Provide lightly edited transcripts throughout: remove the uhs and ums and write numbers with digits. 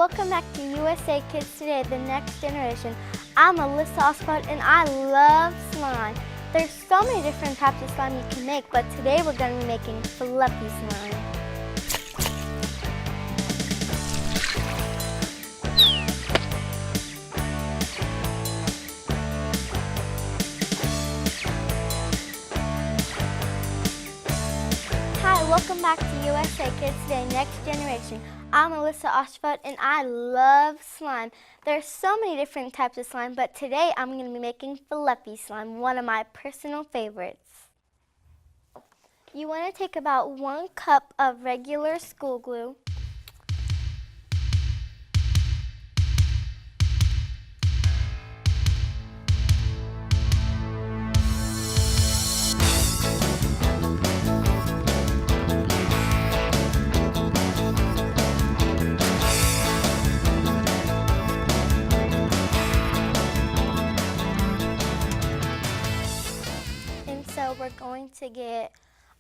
welcome back to USA Kids Today, the next generation. I'm Alyssa Osterfeld and I love slime. There's so many different types of slime you can make, but today we're going to be making fluffy slime. Hi, welcome back to USA Kids Today, next generation. I'm Alyssa Osterfeld and I love slime. There's so many different types of slime, but today I'm going to be making fluffy slime, one of my personal favorites. You want to take about 1 cup of regular school glue. So we're going to get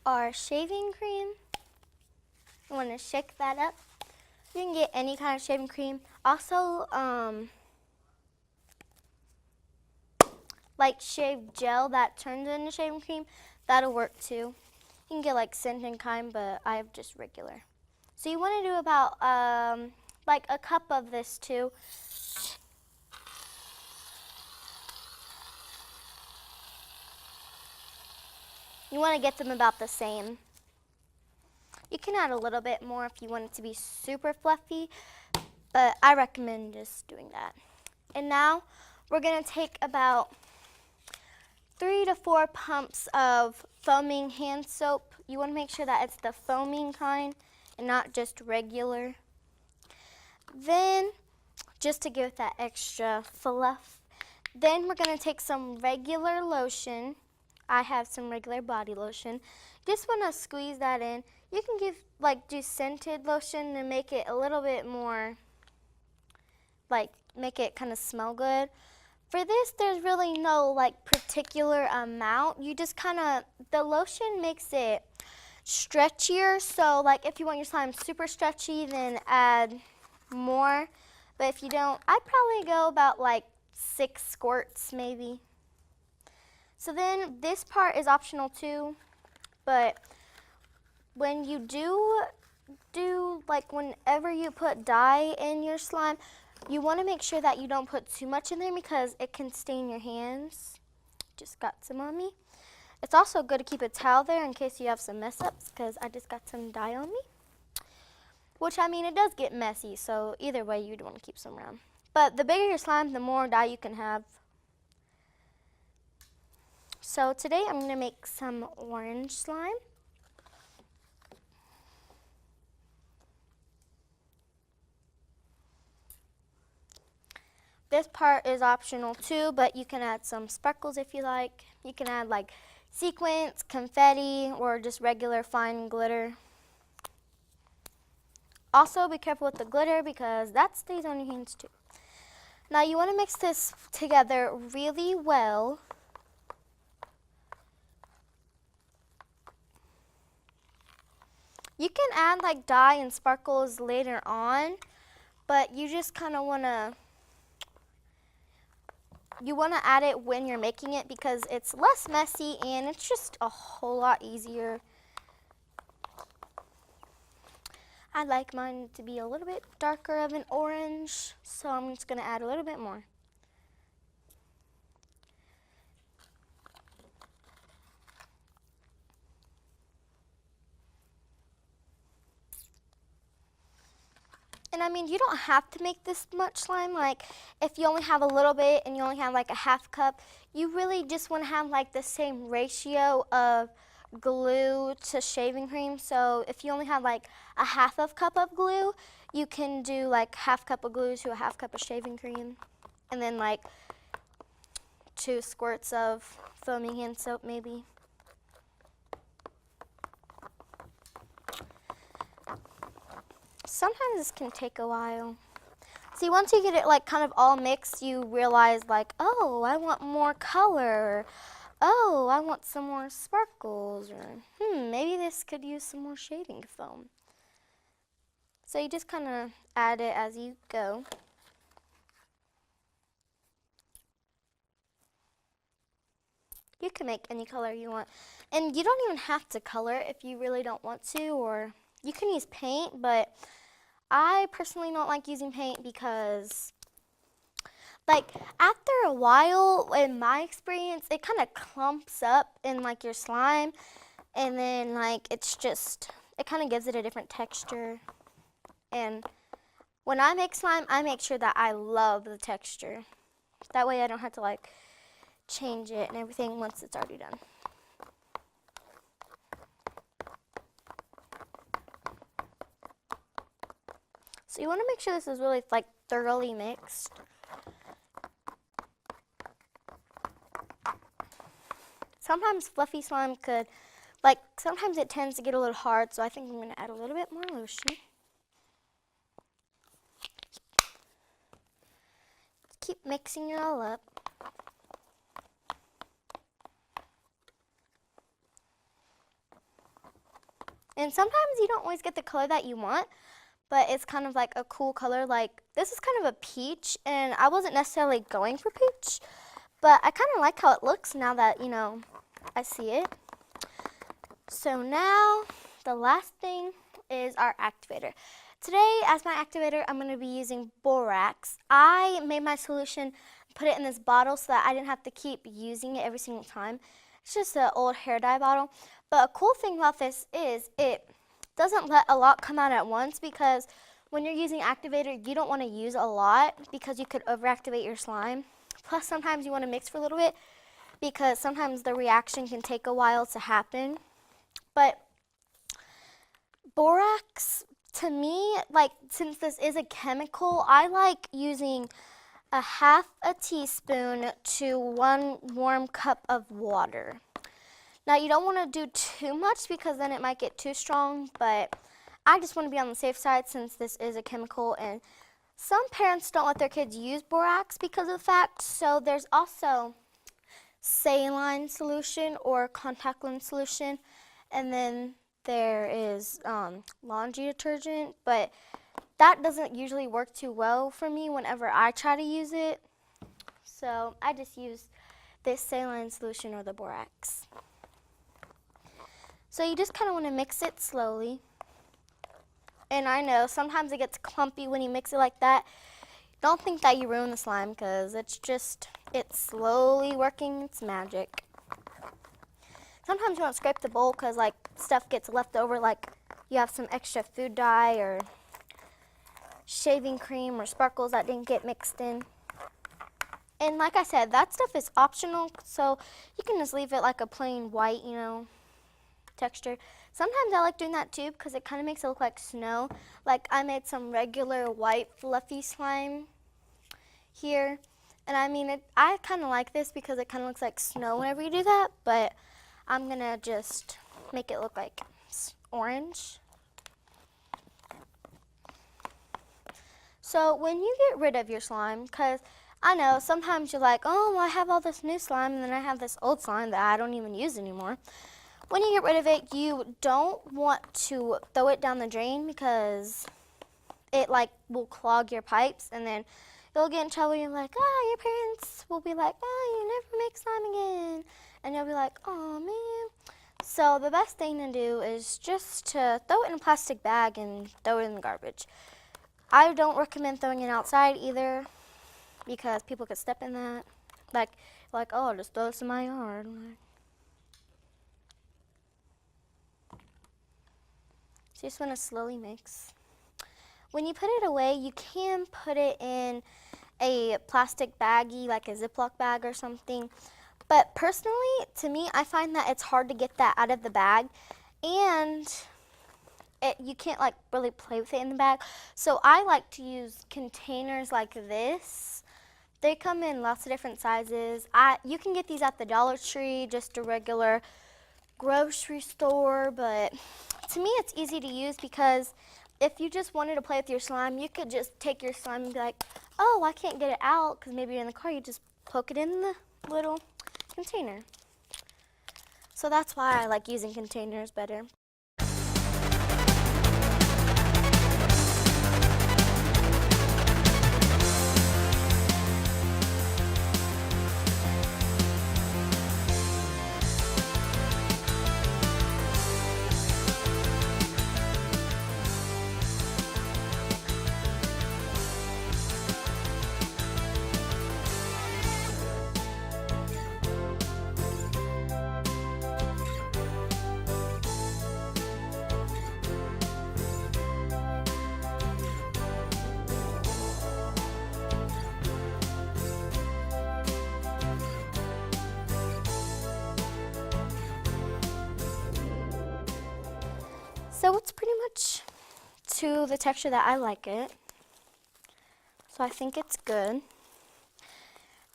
our shaving cream. You want to shake that up. You can get any kind of shaving cream. Also, like shaved gel that turns into shaving cream, that'll work too. You can get like scented kind, but I have just regular. So you want to do about like a cup of this too. You want to get them about the same. You can add a little bit more if you want it to be super fluffy, but I recommend just doing that. And now we're going to take about 3 to 4 pumps of foaming hand soap. You want to make sure that it's the foaming kind and not just regular. Then, just to give that extra fluff, then we're going to take some regular lotion. I have some regular body lotion. You just want to squeeze that in. You can do scented lotion to make it a little bit more, make it kind of smell good. For this, there's really no particular amount. You just the lotion makes it stretchier. So if you want your slime super stretchy, then add more. But if you don't, I'd probably go about 6 squirts maybe. So then this part is optional too, but when you whenever you put dye in your slime, you want to make sure that you don't put too much in there because it can stain your hands. Just got some on me. It's also good to keep a towel there in case you have some mess ups because I just got some dye on me. Which, I mean, it does get messy, so either way you'd want to keep some around. But the bigger your slime, the more dye you can have. So today I'm going to make some orange slime. This part is optional too, but you can add some sparkles if you like. You can add sequins, confetti, or just regular fine glitter. Also be careful with the glitter because that stays on your hands too. Now you want to mix this together really well. You can add dye and sparkles later on, but you just want to add it when you're making it because it's less messy and it's just a whole lot easier. I like mine to be a little bit darker of an orange, so I'm just going to add a little bit more. And I mean, you don't have to make this much slime. If you only have a little bit and you only have a ½ cup, you really just want to have the same ratio of glue to shaving cream. So if you only have a ½ cup of glue, you can do ½ cup of glue to a ½ cup of shaving cream. And then 2 squirts of foaming hand soap maybe. Sometimes this can take a while. See, once you get it kind of all mixed, you realize oh, I want more color. Oh, I want some more sparkles. Or maybe this could use some more shaving foam. So you just kind of add it as you go. You can make any color you want. And you don't even have to color if you really don't want to, or you can use paint, but I personally don't like using paint because, like, after a while, in my experience, it kind of clumps up in, like, your slime, and then, like, it's just, it kind of gives it a different texture. And when I make slime, I make sure that I love the texture. That way I don't have to, like, change it and everything once it's already done. So you want to make sure this is really, like, thoroughly mixed. Sometimes fluffy slime could, like, sometimes it tends to get a little hard, so I think I'm going to add a little bit more lotion. Keep mixing it all up. And sometimes you don't always get the color that you want, but it's kind of like a cool color. Like, this is kind of a peach, and I wasn't necessarily going for peach, but I kind of like how it looks now that, you know, I see it. So now, the last thing is our activator. Today, as my activator, I'm going to be using borax. I made my solution, put it in this bottle so that I didn't have to keep using it every single time. It's just an old hair dye bottle. But a cool thing about this is it doesn't let a lot come out at once, because when you're using activator, you don't want to use a lot because you could overactivate your slime. Plus, sometimes you want to mix for a little bit because sometimes the reaction can take a while to happen. But borax, to me, like, since this is a chemical, I like using a half a teaspoon to 1 warm cup of water. Now, you don't want to do too much because then it might get too strong, but I just want to be on the safe side since this is a chemical, and some parents don't let their kids use borax because of the fact. So there's also saline solution or contact lens solution, and then there is laundry detergent, but that doesn't usually work too well for me whenever I try to use it. So I just use this saline solution or the borax. So you just kind of want to mix it slowly. And I know sometimes it gets clumpy when you mix it like that. Don't think that you ruin the slime because it's slowly working its magic. Sometimes you want to scrape the bowl because, like, stuff gets left over, like you have some extra food dye or shaving cream or sparkles that didn't get mixed in. And like I said, that stuff is optional, so you can just leave it like a plain white, you know, texture. Sometimes I like doing that too because it kind of makes it look like snow. Like, I made some regular white fluffy slime here, and I mean, I kind of like this because it kind of looks like snow whenever you do that, but I'm gonna just make it look like orange. So when you get rid of your slime, because I know sometimes you're like, oh, well, I have all this new slime and then I have this old slime that I don't even use anymore. When you get rid of it, you don't want to throw it down the drain because it, like, will clog your pipes, and then you'll get in trouble. You're like, your parents will be like, you never make slime again. And you'll be like, oh, man. So the best thing to do is just to throw it in a plastic bag and throw it in the garbage. I don't recommend throwing it outside either because people could step in that. Like, oh, I'll just throw this in my yard. So you just want to slowly mix. When you put it away, you can put it in a plastic baggie, like a Ziploc bag or something. But personally, to me, I find that it's hard to get that out of the bag, and you can't, like, really play with it in the bag. So I like to use containers like this. They come in lots of different sizes. You can get these at the Dollar Tree, just a regular grocery store, but to me it's easy to use because if you just wanted to play with your slime, you could just take your slime and be like, oh, I can't get it out because maybe you're in the car. You just poke it in the little container. So that's why I like using containers better. to the texture that I like it. So I think it's good.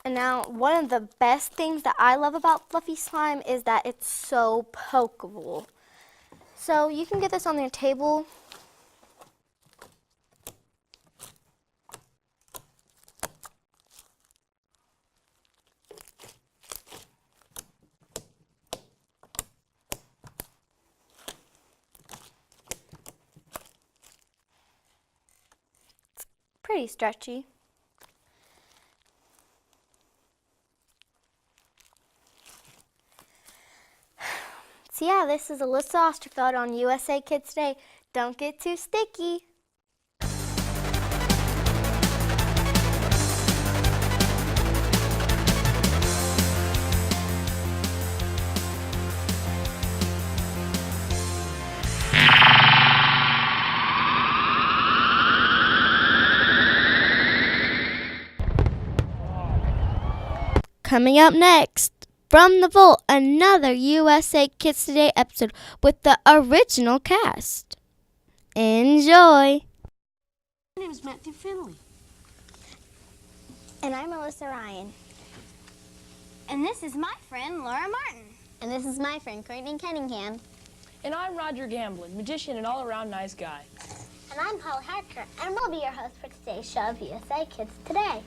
And now, one of the best things that I love about fluffy slime is that it's so pokeable. So you can get this on your table. Pretty stretchy. So yeah, this is Alyssa Osterfeld on USA Kids Today. Don't get too sticky. Coming up next, from the vault, another USA Kids Today episode with the original cast. Enjoy! My name is Matthew Finley. And I'm Alyssa Ryan. And this is my friend, Laura Martin. And this is my friend, Courtney Cunningham. And I'm Roger Gamblin, magician and all-around nice guy. And I'm Paul Harker, and we'll be your host for today's show of USA Kids Today.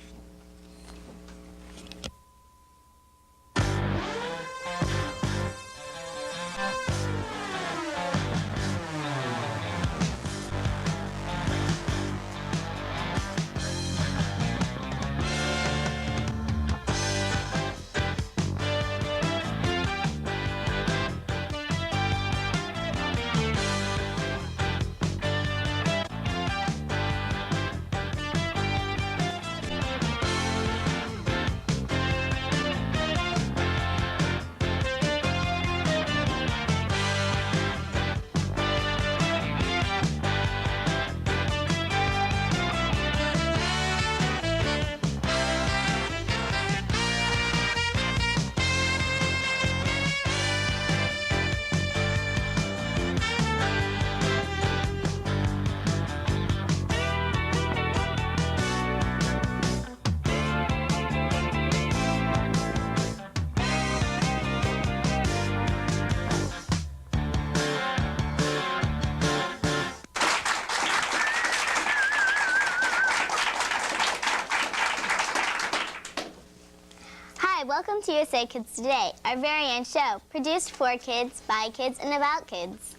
Welcome to USA Kids Today, our very own show, produced for kids, by kids, and about kids.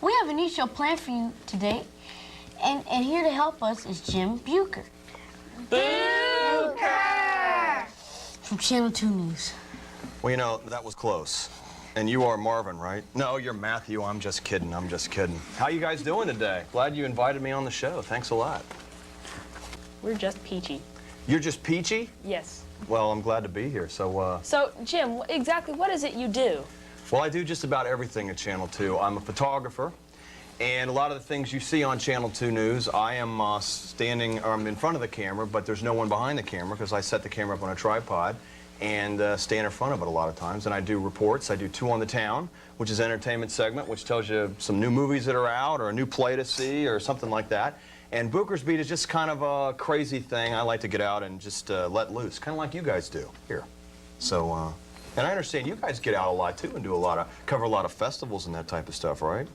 We have a neat show planned for you today, and here to help us is Jim Bucher. Bucher! From Channel 2 News. Well, you know, that was close. And you are Marvin, right? No, you're Matthew. I'm just kidding. I'm just kidding. How you guys doing today? Glad you invited me on the show. Thanks a lot. We're just peachy. You're just peachy? Yes. Well, I'm glad to be here. So, Jim, exactly what is it you do? Well, I do just about everything at Channel 2. I'm a photographer, and a lot of the things you see on Channel 2 News, I am standing in front of the camera, but there's no one behind the camera because I set the camera up on a tripod and stand in front of it a lot of times. And I do reports. I do Two on the Town, which is an entertainment segment, which tells you some new movies that are out or a new play to see or something like that. And Booker's Beat is just kind of a crazy thing. I like to get out and just let loose, kind of like you guys do here. So, and I understand you guys get out a lot too and do cover a lot of festivals and that type of stuff, right?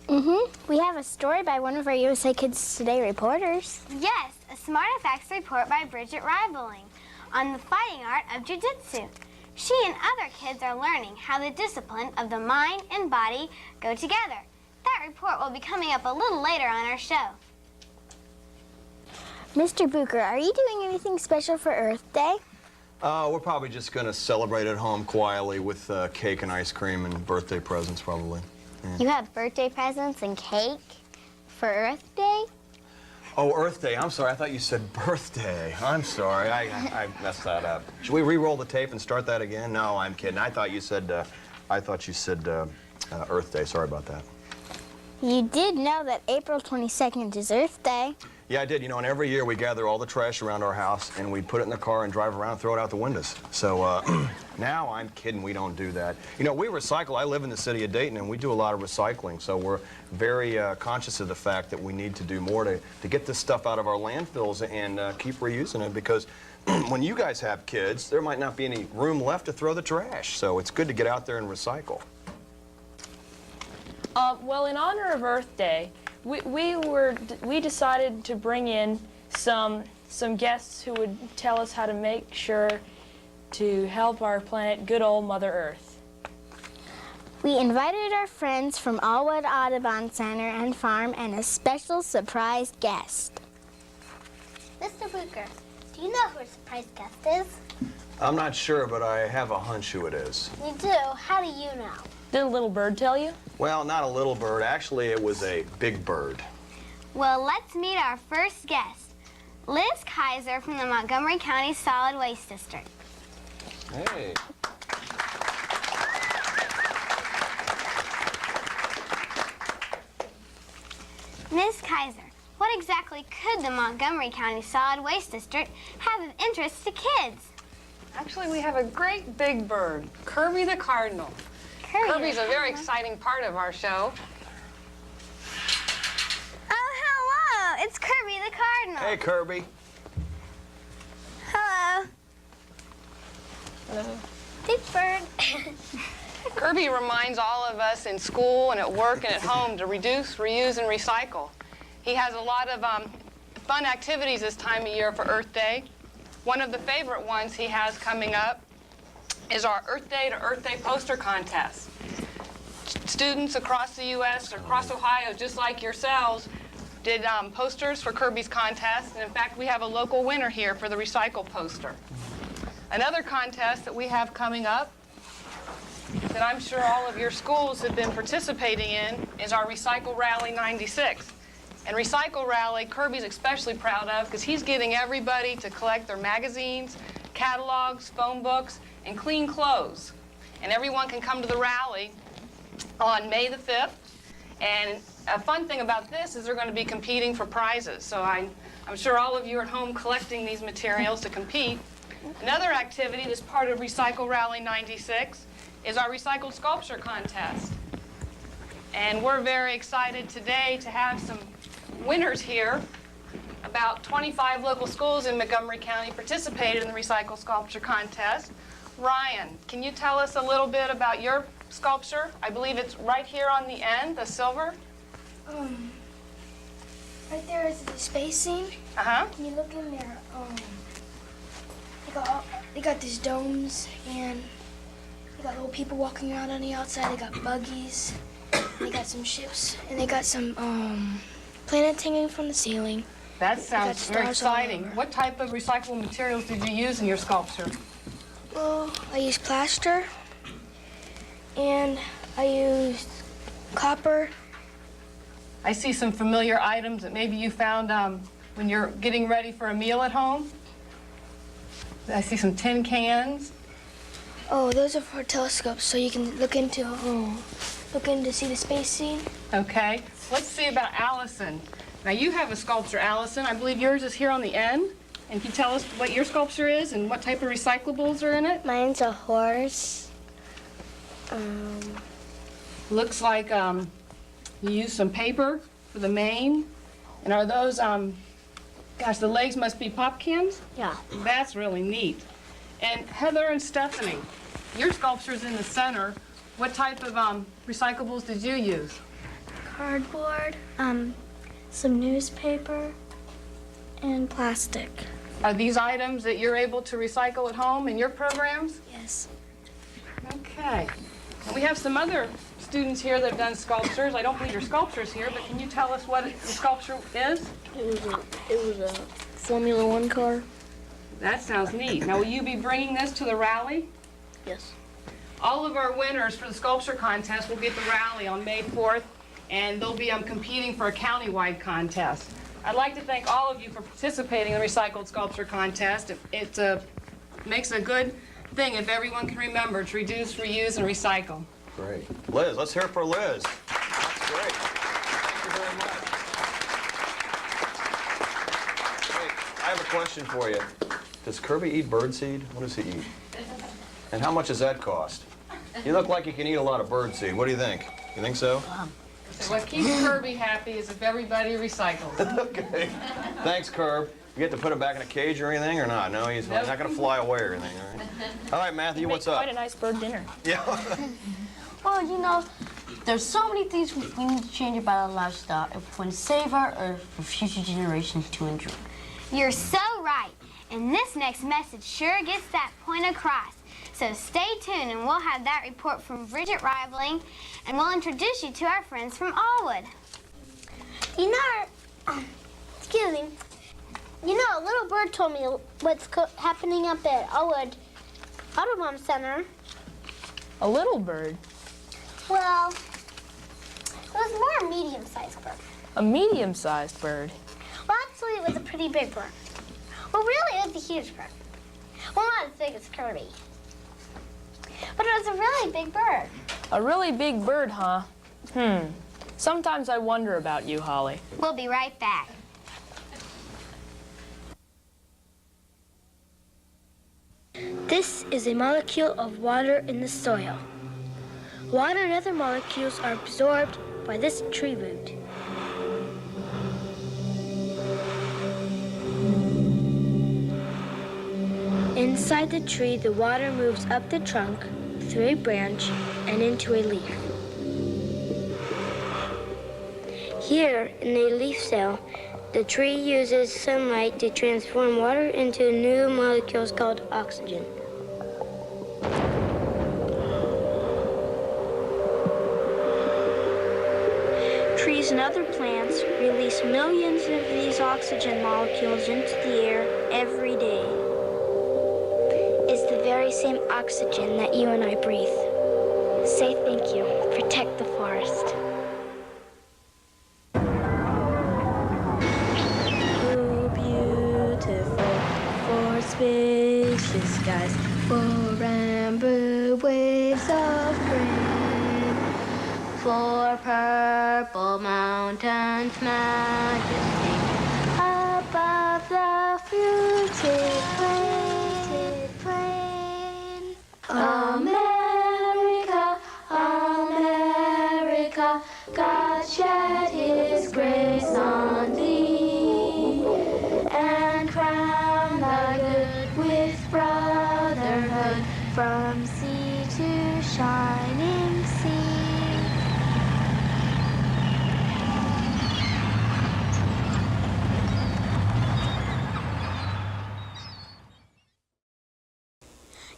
We have a story by one of our USA Kids Today reporters. Yes, a Smart Facts report by Bridget Ribeling on the fighting art of jiu-jitsu. She and other kids are learning how the discipline of the mind and body go together. That report will be coming up a little later on our show. Mr. Bucher, are you doing anything special for Earth Day? We're probably just going to celebrate at home quietly with cake and ice cream and birthday presents, probably. Yeah. You have birthday presents and cake for Earth Day? Oh, Earth Day. I'm sorry. I thought you said birthday. I'm sorry. I messed that up. Should we re-roll the tape and start that again? No, I'm kidding. I thought you said Earth Day. Sorry about that. You did know that April 22nd is Earth Day. Yeah, I did. You know, and every year we gather all the trash around our house and we put it in the car and drive around and throw it out the windows. So now I'm kidding, we don't do that. You know, we recycle. I live in the city of Dayton and we do a lot of recycling. So we're very conscious of the fact that we need to do more to get this stuff out of our landfills and keep reusing it, because when you guys have kids, there might not be any room left to throw the trash. So it's good to get out there and recycle. Well, in honor of Earth Day, we decided to bring in some guests who would tell us how to make sure to help our planet, good old Mother Earth. We invited our friends from Allwood Audubon Center and Farm and a special surprise guest. Mr. Booker, do you know who our surprise guest is? I'm not sure, but I have a hunch who it is. You do? How do you know? Did a little bird tell you? Well, not a little bird. Actually, it was a big bird. Well, let's meet our first guest, Liz Kaiser from the Montgomery County Solid Waste District. Hey. Ms. Kaiser, what exactly could the Montgomery County Solid Waste District have of interest to kids? Actually, we have a great big bird, Kirby the Cardinal. Kirby's a very exciting part of our show. Oh, hello! It's Kirby the Cardinal. Hey, Kirby. Hello. Hello. Big bird. Kirby reminds all of us in school and at work and at home to reduce, reuse, and recycle. He has a lot of fun activities this time of year for Earth Day. One of the favorite ones he has coming up is our Earth Day to Earth Day poster contest. Students across the U.S. or across Ohio, just like yourselves, did posters for Kirby's contest. And in fact, we have a local winner here for the recycle poster. Another contest that we have coming up that I'm sure all of your schools have been participating in is our Recycle Rally 96. And Recycle Rally, Kirby's especially proud of because he's getting everybody to collect their magazines, catalogs, phone books, and clean clothes. And everyone can come to the rally on May the 5th. And a fun thing about this is they're going to be competing for prizes. So I'm sure all of you are at home collecting these materials to compete. Another activity that's part of Recycle Rally 96 is our Recycled Sculpture Contest. And we're very excited today to have some winners here. About 25 local schools in Montgomery County participated in the Recycled Sculpture Contest. Ryan, can you tell us a little bit about your sculpture? I believe it's right here on the end, the silver. Right there is the space scene. Uh-huh. Can you look in there? They got these domes, and they got little people walking around on the outside. They got buggies. They got some ships, and they got some planets hanging from the ceiling. That sounds very stars all exciting. over. What type of recyclable materials did you use in your sculpture? Well, I used plaster, and I used copper. I see some familiar items that maybe you found when you're getting ready for a meal at home. I see some tin cans. Oh, those are for telescopes, so you can look in to see the space scene. Okay. Let's see about Allison. Now you have a sculpture, Allison. I believe yours is here on the end. And can you tell us what your sculpture is and what type of recyclables are in it? Mine's a horse. Looks like you used some paper for the mane. And are those, gosh, the legs must be pop cans? Yeah. That's really neat. And Heather and Stephanie, your sculpture's in the center. What type of recyclables did you use? Cardboard, some newspaper, and plastic. Are these items that you're able to recycle at home in your programs? Yes. Okay. And we have some other students here that have done sculptures. I don't believe your sculpture's here, but can you tell us what the sculpture is? It was a Formula One car. That sounds neat. Now, will you be bringing this to the rally? Yes. All of our winners for the sculpture contest will be at the rally on May 4th, and they'll be competing for a countywide contest. I'd like to thank all of you for participating in the Recycled Sculpture Contest. It makes a good thing if everyone can remember to reduce, reuse, and recycle. Great. Liz, let's hear it for Liz. That's great. Thank you very much. question for you. Does Kirby eat birdseed? What does he eat? And how much does that cost? You look like you can eat a lot of birdseed. What do you think? You think so? So what keeps Kirby happy is if everybody recycles. Okay. Thanks, Curb. You get to put him back in a cage or anything, or not? No, he's not going to fly away or anything, all right? All right, Matthew, what's up? Quite a nice bird dinner. Yeah. Well, you know, there's so many things we need to change about our lifestyle if we want to save our Earth for future generations to enjoy. You're so right. And this next message sure gets that point across. So stay tuned and we'll have that report from Bridget Rivaling and we'll introduce you to our friends from Allwood. You know, excuse me. You know, a little bird told me what's happening up at Allwood Audubon Center. A little bird. Well, it was more a medium-sized bird. A medium-sized bird. Well, actually, it was a pretty big bird. Well, really, it was a huge bird. Well, not as big as Kirby. But it was a really big bird. A really big bird, huh? Sometimes I wonder about you, Holly. We'll be right back. This is a molecule of water in the soil. Water and other molecules are absorbed by this tree root. Inside the tree, the water moves up the trunk, through a branch, and into a leaf. Here, in a leaf cell, the tree uses sunlight to transform water into new molecules called oxygen. Trees and other plants release millions of these oxygen molecules into the air every day. It's the very same oxygen that you and I breathe. Say thank you. Protect the forest. Oh, beautiful, for spacious skies, for rainbow waves of green, for purple mountains majesty, above the fruited plain. America, America, God shed His grace on thee, and crown thy good with brotherhood, from sea to shining sea.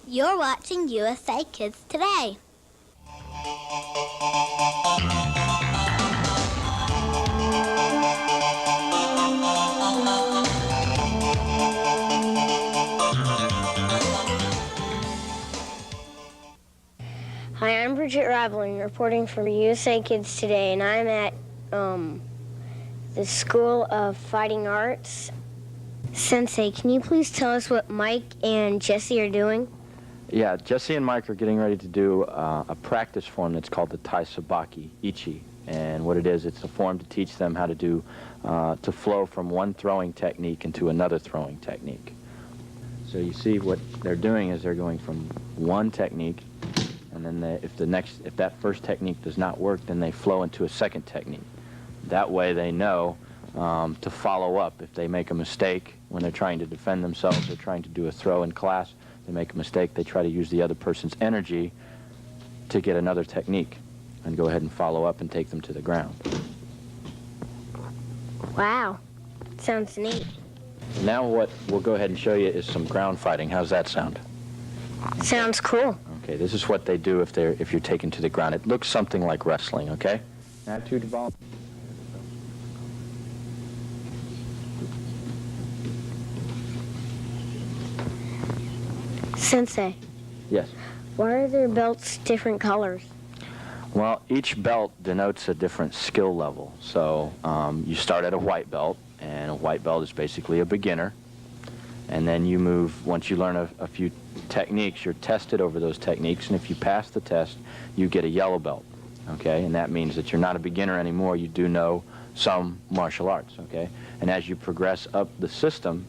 You're watching USA Kids Today. Hi, I'm Bridget Rivaling, reporting for USA Kids Today, and I'm at the School of Fighting Arts. Sensei, can you please tell us what Mike and Jesse are doing? Yeah, Jesse and Mike are getting ready to do a practice form that's called the Tai Sabaki Ichi. And what it is, it's a form to teach them how to do, to flow from one throwing technique into another throwing technique. So you see what they're doing is they're going from one technique, and then if that first technique does not work, then they flow into a second technique. That way they know to follow up. If they make a mistake when they're trying to defend themselves or trying to do a throw in class, they make a mistake, they try to use the other person's energy to get another technique and go ahead and follow up and take them to the ground. Wow, sounds neat. Now what we'll go ahead and show you is some ground fighting. How's that sound? Sounds cool. Okay, this is what they do if you're taken to the ground. It looks something like wrestling, okay? Attitude evolve. Sensei, Yes. why are their belts different colors? Well, each belt denotes a different skill level. So you start at a white belt, and a white belt is basically a beginner. And then you move, once you learn a few techniques, you're tested over those techniques, and if you pass the test, you get a yellow belt, okay? And that means that you're not a beginner anymore, you do know some martial arts, okay? And as you progress up the system,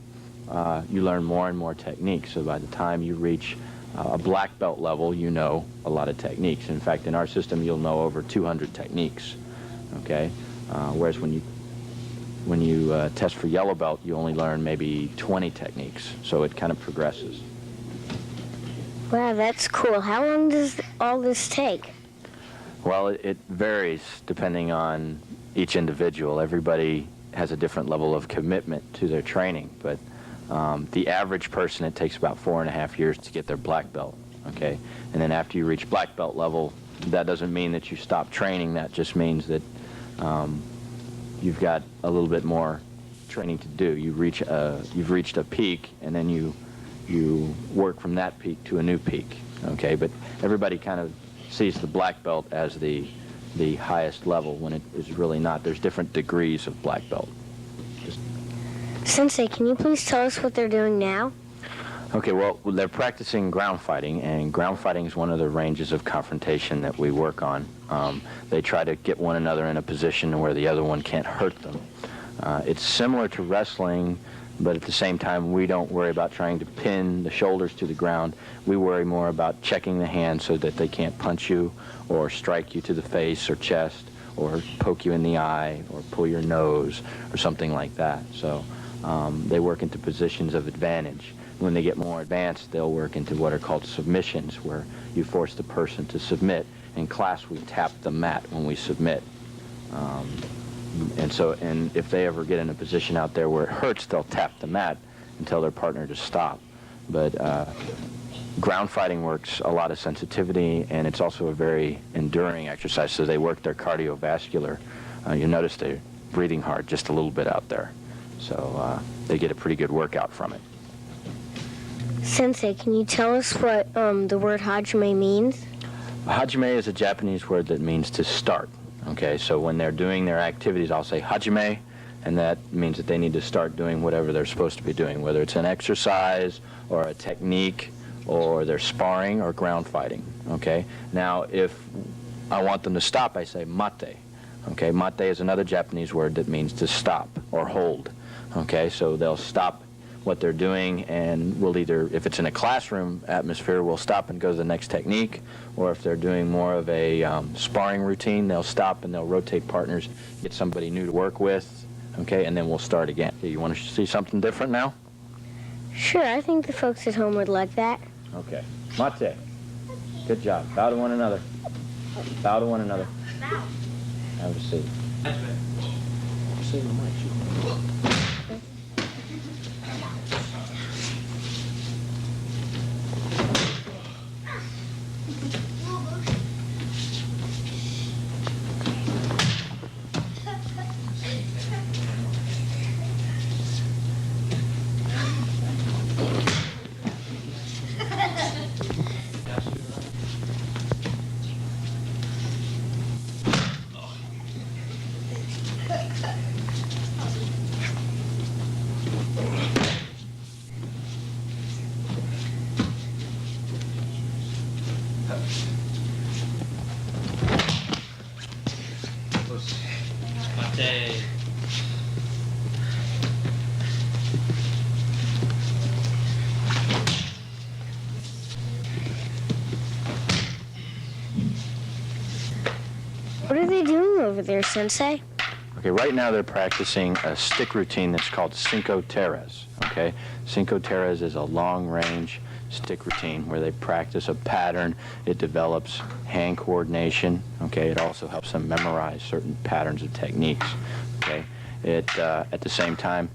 you learn more and more techniques. So by the time you reach a black belt level, you know a lot of techniques. In fact, in our system, you'll know over 200 techniques. Okay, whereas when you test for yellow belt, you only learn maybe 20 techniques. So it kind of progresses. Wow, that's cool. How long does all this take? Well, it varies depending on each individual. Everybody has a different level of commitment to their training, but the average person, it takes about 4.5 years to get their black belt, okay? And then after you reach black belt level, that doesn't mean that you stop training. That just means that you've got a little bit more training to do. You've reached a peak, and then you work from that peak to a new peak, okay? But everybody kind of sees the black belt as the highest level when it is really not. There's different degrees of black belt. Sensei, can you please tell us what they're doing now? Okay, well, they're practicing ground fighting, and ground fighting is one of the ranges of confrontation that we work on. They try to get one another in a position where the other one can't hurt them. It's similar to wrestling, but at the same time, we don't worry about trying to pin the shoulders to the ground. We worry more about checking the hands so that they can't punch you or strike you to the face or chest or poke you in the eye or pull your nose or something like that. So they work into positions of advantage. When they get more advanced, they'll work into what are called submissions, where you force the person to submit. In class, we tap the mat when we submit. And if they ever get in a position out there where it hurts, they'll tap the mat and tell their partner to stop. But ground fighting works a lot of sensitivity, and it's also a very enduring exercise, so they work their cardiovascular. You notice they're breathing hard just a little bit out there. So they get a pretty good workout from it. Sensei, can you tell us what the word hajime means? Hajime is a Japanese word that means to start. Okay, so when they're doing their activities, I'll say hajime, and that means that they need to start doing whatever they're supposed to be doing, whether it's an exercise or a technique or they're sparring or ground fighting. Okay, now if I want them to stop, I say mate. Okay, mate is another Japanese word that means to stop or hold. Okay, so they'll stop what they're doing, and we'll either, if it's in a classroom atmosphere, we'll stop and go to the next technique, or if they're doing more of a sparring routine, they'll stop and they'll rotate partners, get somebody new to work with, okay, and then we'll start again. Okay, you want to see something different now? Sure, I think the folks at home would like that. Okay. Mate. Good job. Bow to one another. Bow to one another. Have a seat. See the mic. What are they doing over there, Sensei? Okay, right now they're practicing a stick routine that's called Cinco Terres, okay? Cinco Terres is a long-range stick routine where they practice a pattern. It develops hand coordination, okay? It also helps them memorize certain patterns of techniques, okay? At the same time,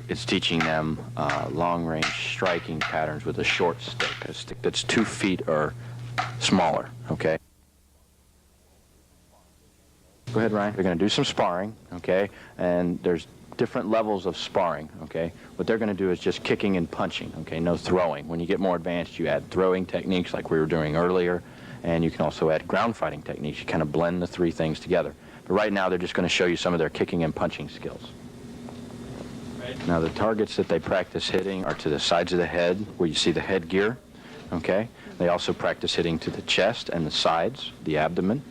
it's teaching them long-range striking patterns with a short stick, a stick that's 2 feet or smaller, okay? Go ahead, Ryan. They're going to do some sparring, okay? And there's different levels of sparring, okay? What they're going to do is just kicking and punching, okay? No throwing. When you get more advanced, you add throwing techniques like we were doing earlier, and you can also add ground fighting techniques. You kind of blend the three things together. But right now, they're just going to show you some of their kicking and punching skills. Now, the targets that they practice hitting are to the sides of the head, where you see the headgear, okay? They also practice hitting to the chest and the sides, the abdomen,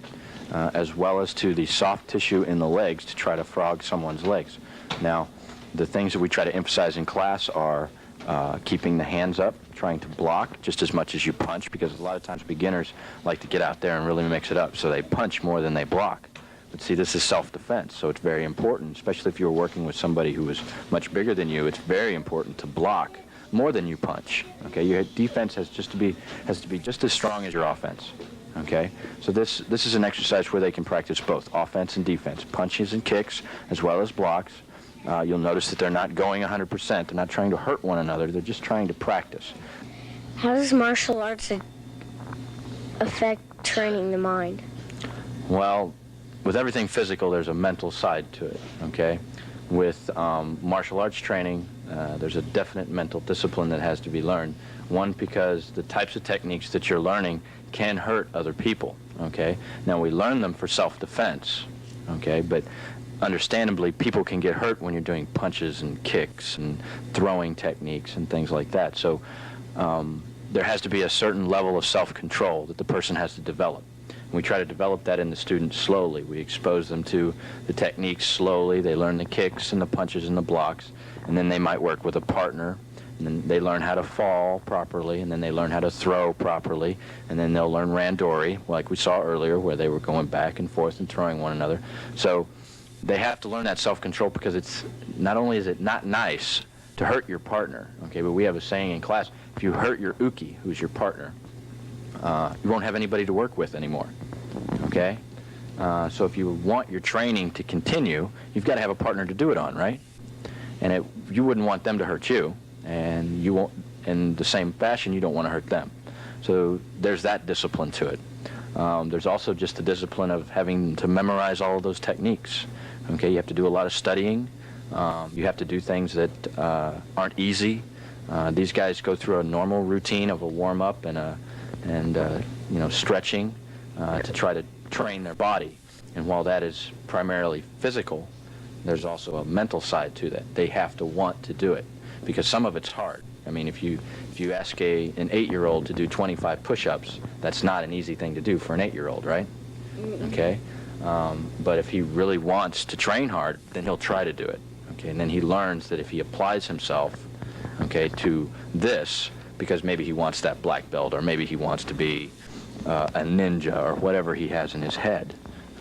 as well as to the soft tissue in the legs to try to frog someone's legs. Now, the things that we try to emphasize in class are keeping the hands up, trying to block just as much as you punch, because a lot of times beginners like to get out there and really mix it up, so they punch more than they block. But see, this is self-defense, so it's very important, especially if you're working with somebody who is much bigger than you. It's very important to block more than you punch. Okay, your defense has to be just as strong as your offense. Okay, so this is an exercise where they can practice both offense and defense, punches and kicks, as well as blocks. You'll notice that they're not going 100%. They're not trying to hurt one another. They're just trying to practice. How does martial arts affect training the mind? Well, with everything physical, there's a mental side to it, okay? With martial arts training, there's a definite mental discipline that has to be learned. One, because the types of techniques that you're learning can hurt other people, okay? Now, we learn them for self-defense, okay? But understandably, people can get hurt when you're doing punches and kicks and throwing techniques and things like that. So there has to be a certain level of self-control that the person has to develop. We try to develop that in the students slowly. We expose them to the techniques slowly. They learn the kicks and the punches and the blocks, and then they might work with a partner, and then they learn how to fall properly, and then they learn how to throw properly, and then they'll learn randori, like we saw earlier, where they were going back and forth and throwing one another. So they have to learn that self-control, because it's not only is it not nice to hurt your partner, okay, but we have a saying in class, if you hurt your uke, who's your partner, you won't have anybody to work with anymore, okay? So if you want your training to continue, you've got to have a partner to do it on, right? And you wouldn't want them to hurt you, and you won't, in the same fashion, you don't want to hurt them. So there's that discipline to it. There's also just the discipline of having to memorize all of those techniques, okay? You have to do a lot of studying. You have to do things that aren't easy. These guys go through a normal routine of a warm-up and stretching to try to train their body. And while that is primarily physical, there's also a mental side to that. They have to want to do it, because some of it's hard. I mean, if you ask an 8-year-old to do 25 push-ups, that's not an easy thing to do for an 8-year-old, right? Okay? But if he really wants to train hard, then he'll try to do it. Okay? And then he learns that if he applies himself, okay, to this, because maybe he wants that black belt, or maybe he wants to be a ninja, or whatever he has in his head.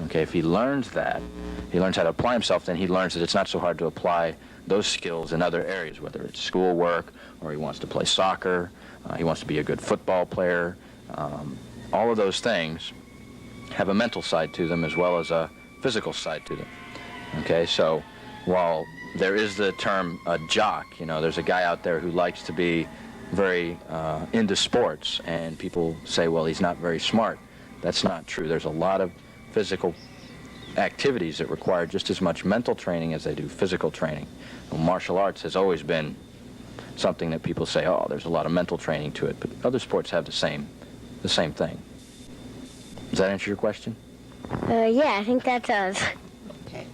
Okay, if he learns that, he learns how to apply himself, then he learns that it's not so hard to apply those skills in other areas, whether it's schoolwork, or he wants to play soccer, he wants to be a good football player. All of those things have a mental side to them as well as a physical side to them. Okay, so while there is the term jock, there's a guy out there who likes to be very into sports, and people say, well, he's not very smart. That's not true. There's a lot of physical activities that require just as much mental training as they do physical training. Well, martial arts has always been something that people say, oh, there's a lot of mental training to it, but other sports have the same thing. Does that answer your question? Yeah, I think that does. Okay.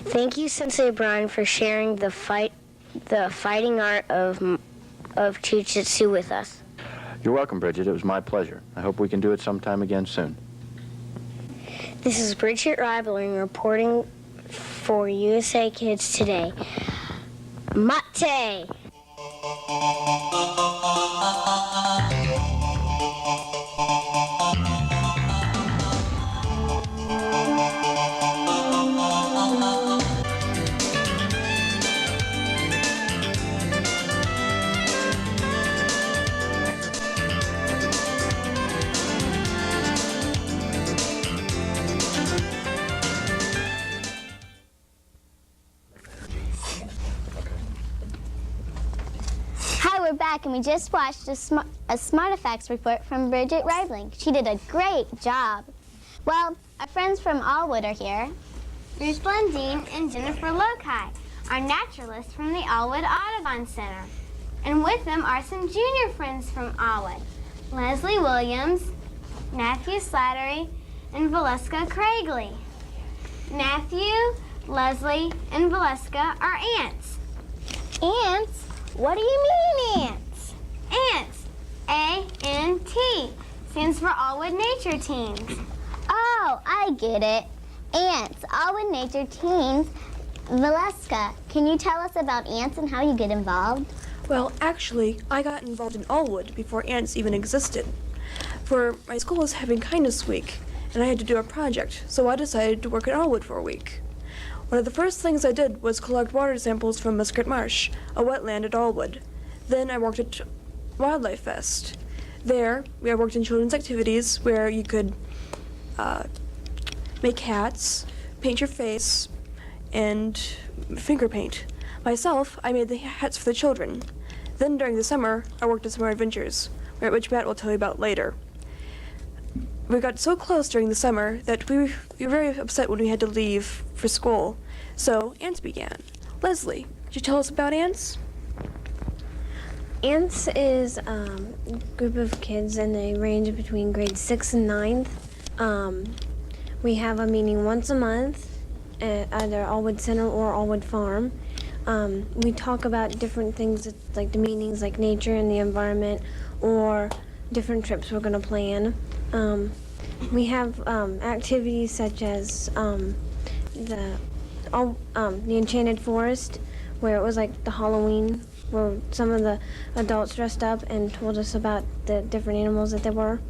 Thank you, Sensei Brian, for sharing the fighting art of Jiu-Jitsu with us. You're welcome, Bridget. It was my pleasure. I hope we can do it sometime again soon. This is Bridget Reibling reporting for USA Kids Today. Mate! Hi, we're back, and we just watched a Smart Effects report from Bridget Reibling. She did a great job. Well, our friends from Allwood are here. Bruce Blendine and Jennifer Lokai, our naturalists from the Allwood Audubon Center. And with them are some junior friends from Allwood, Leslie Williams, Matthew Slattery, and Valeska Craigley. Matthew, Leslie, and Valeska are ants. Ants? What do you mean, ants? Ants. A-N-T. Stands for Allwood Nature Teams. Oh, I get it. Ants, Allwood Nature Teams. Valeska, can you tell us about ants and how you get involved? Well, actually, I got involved in Allwood before ants even existed. For my school was having Kindness Week, and I had to do a project, so I decided to work at Allwood for a week. One of the first things I did was collect water samples from Muskrat Marsh, a wetland at Allwood. Then I worked at Wildlife Fest. There, I worked in children's activities where you could make hats, paint your face, and finger paint. Myself, I made the hats for the children. Then during the summer, I worked at Summer Adventures, which Matt will tell you about later. We got so close during the summer that we were very upset when we had to leave for school. So ants began. Leslie, could you tell us about ants? Ants is a group of kids and they range between grades 6th and 9th. We have a meeting once a month at either Allwood Center or Allwood Farm. We talk about different things like the meetings, like nature and the environment, or different trips we're going to plan. We have activities such as the Enchanted Forest, where it was like the Halloween, where some of the adults dressed up and told us about the different animals that there were.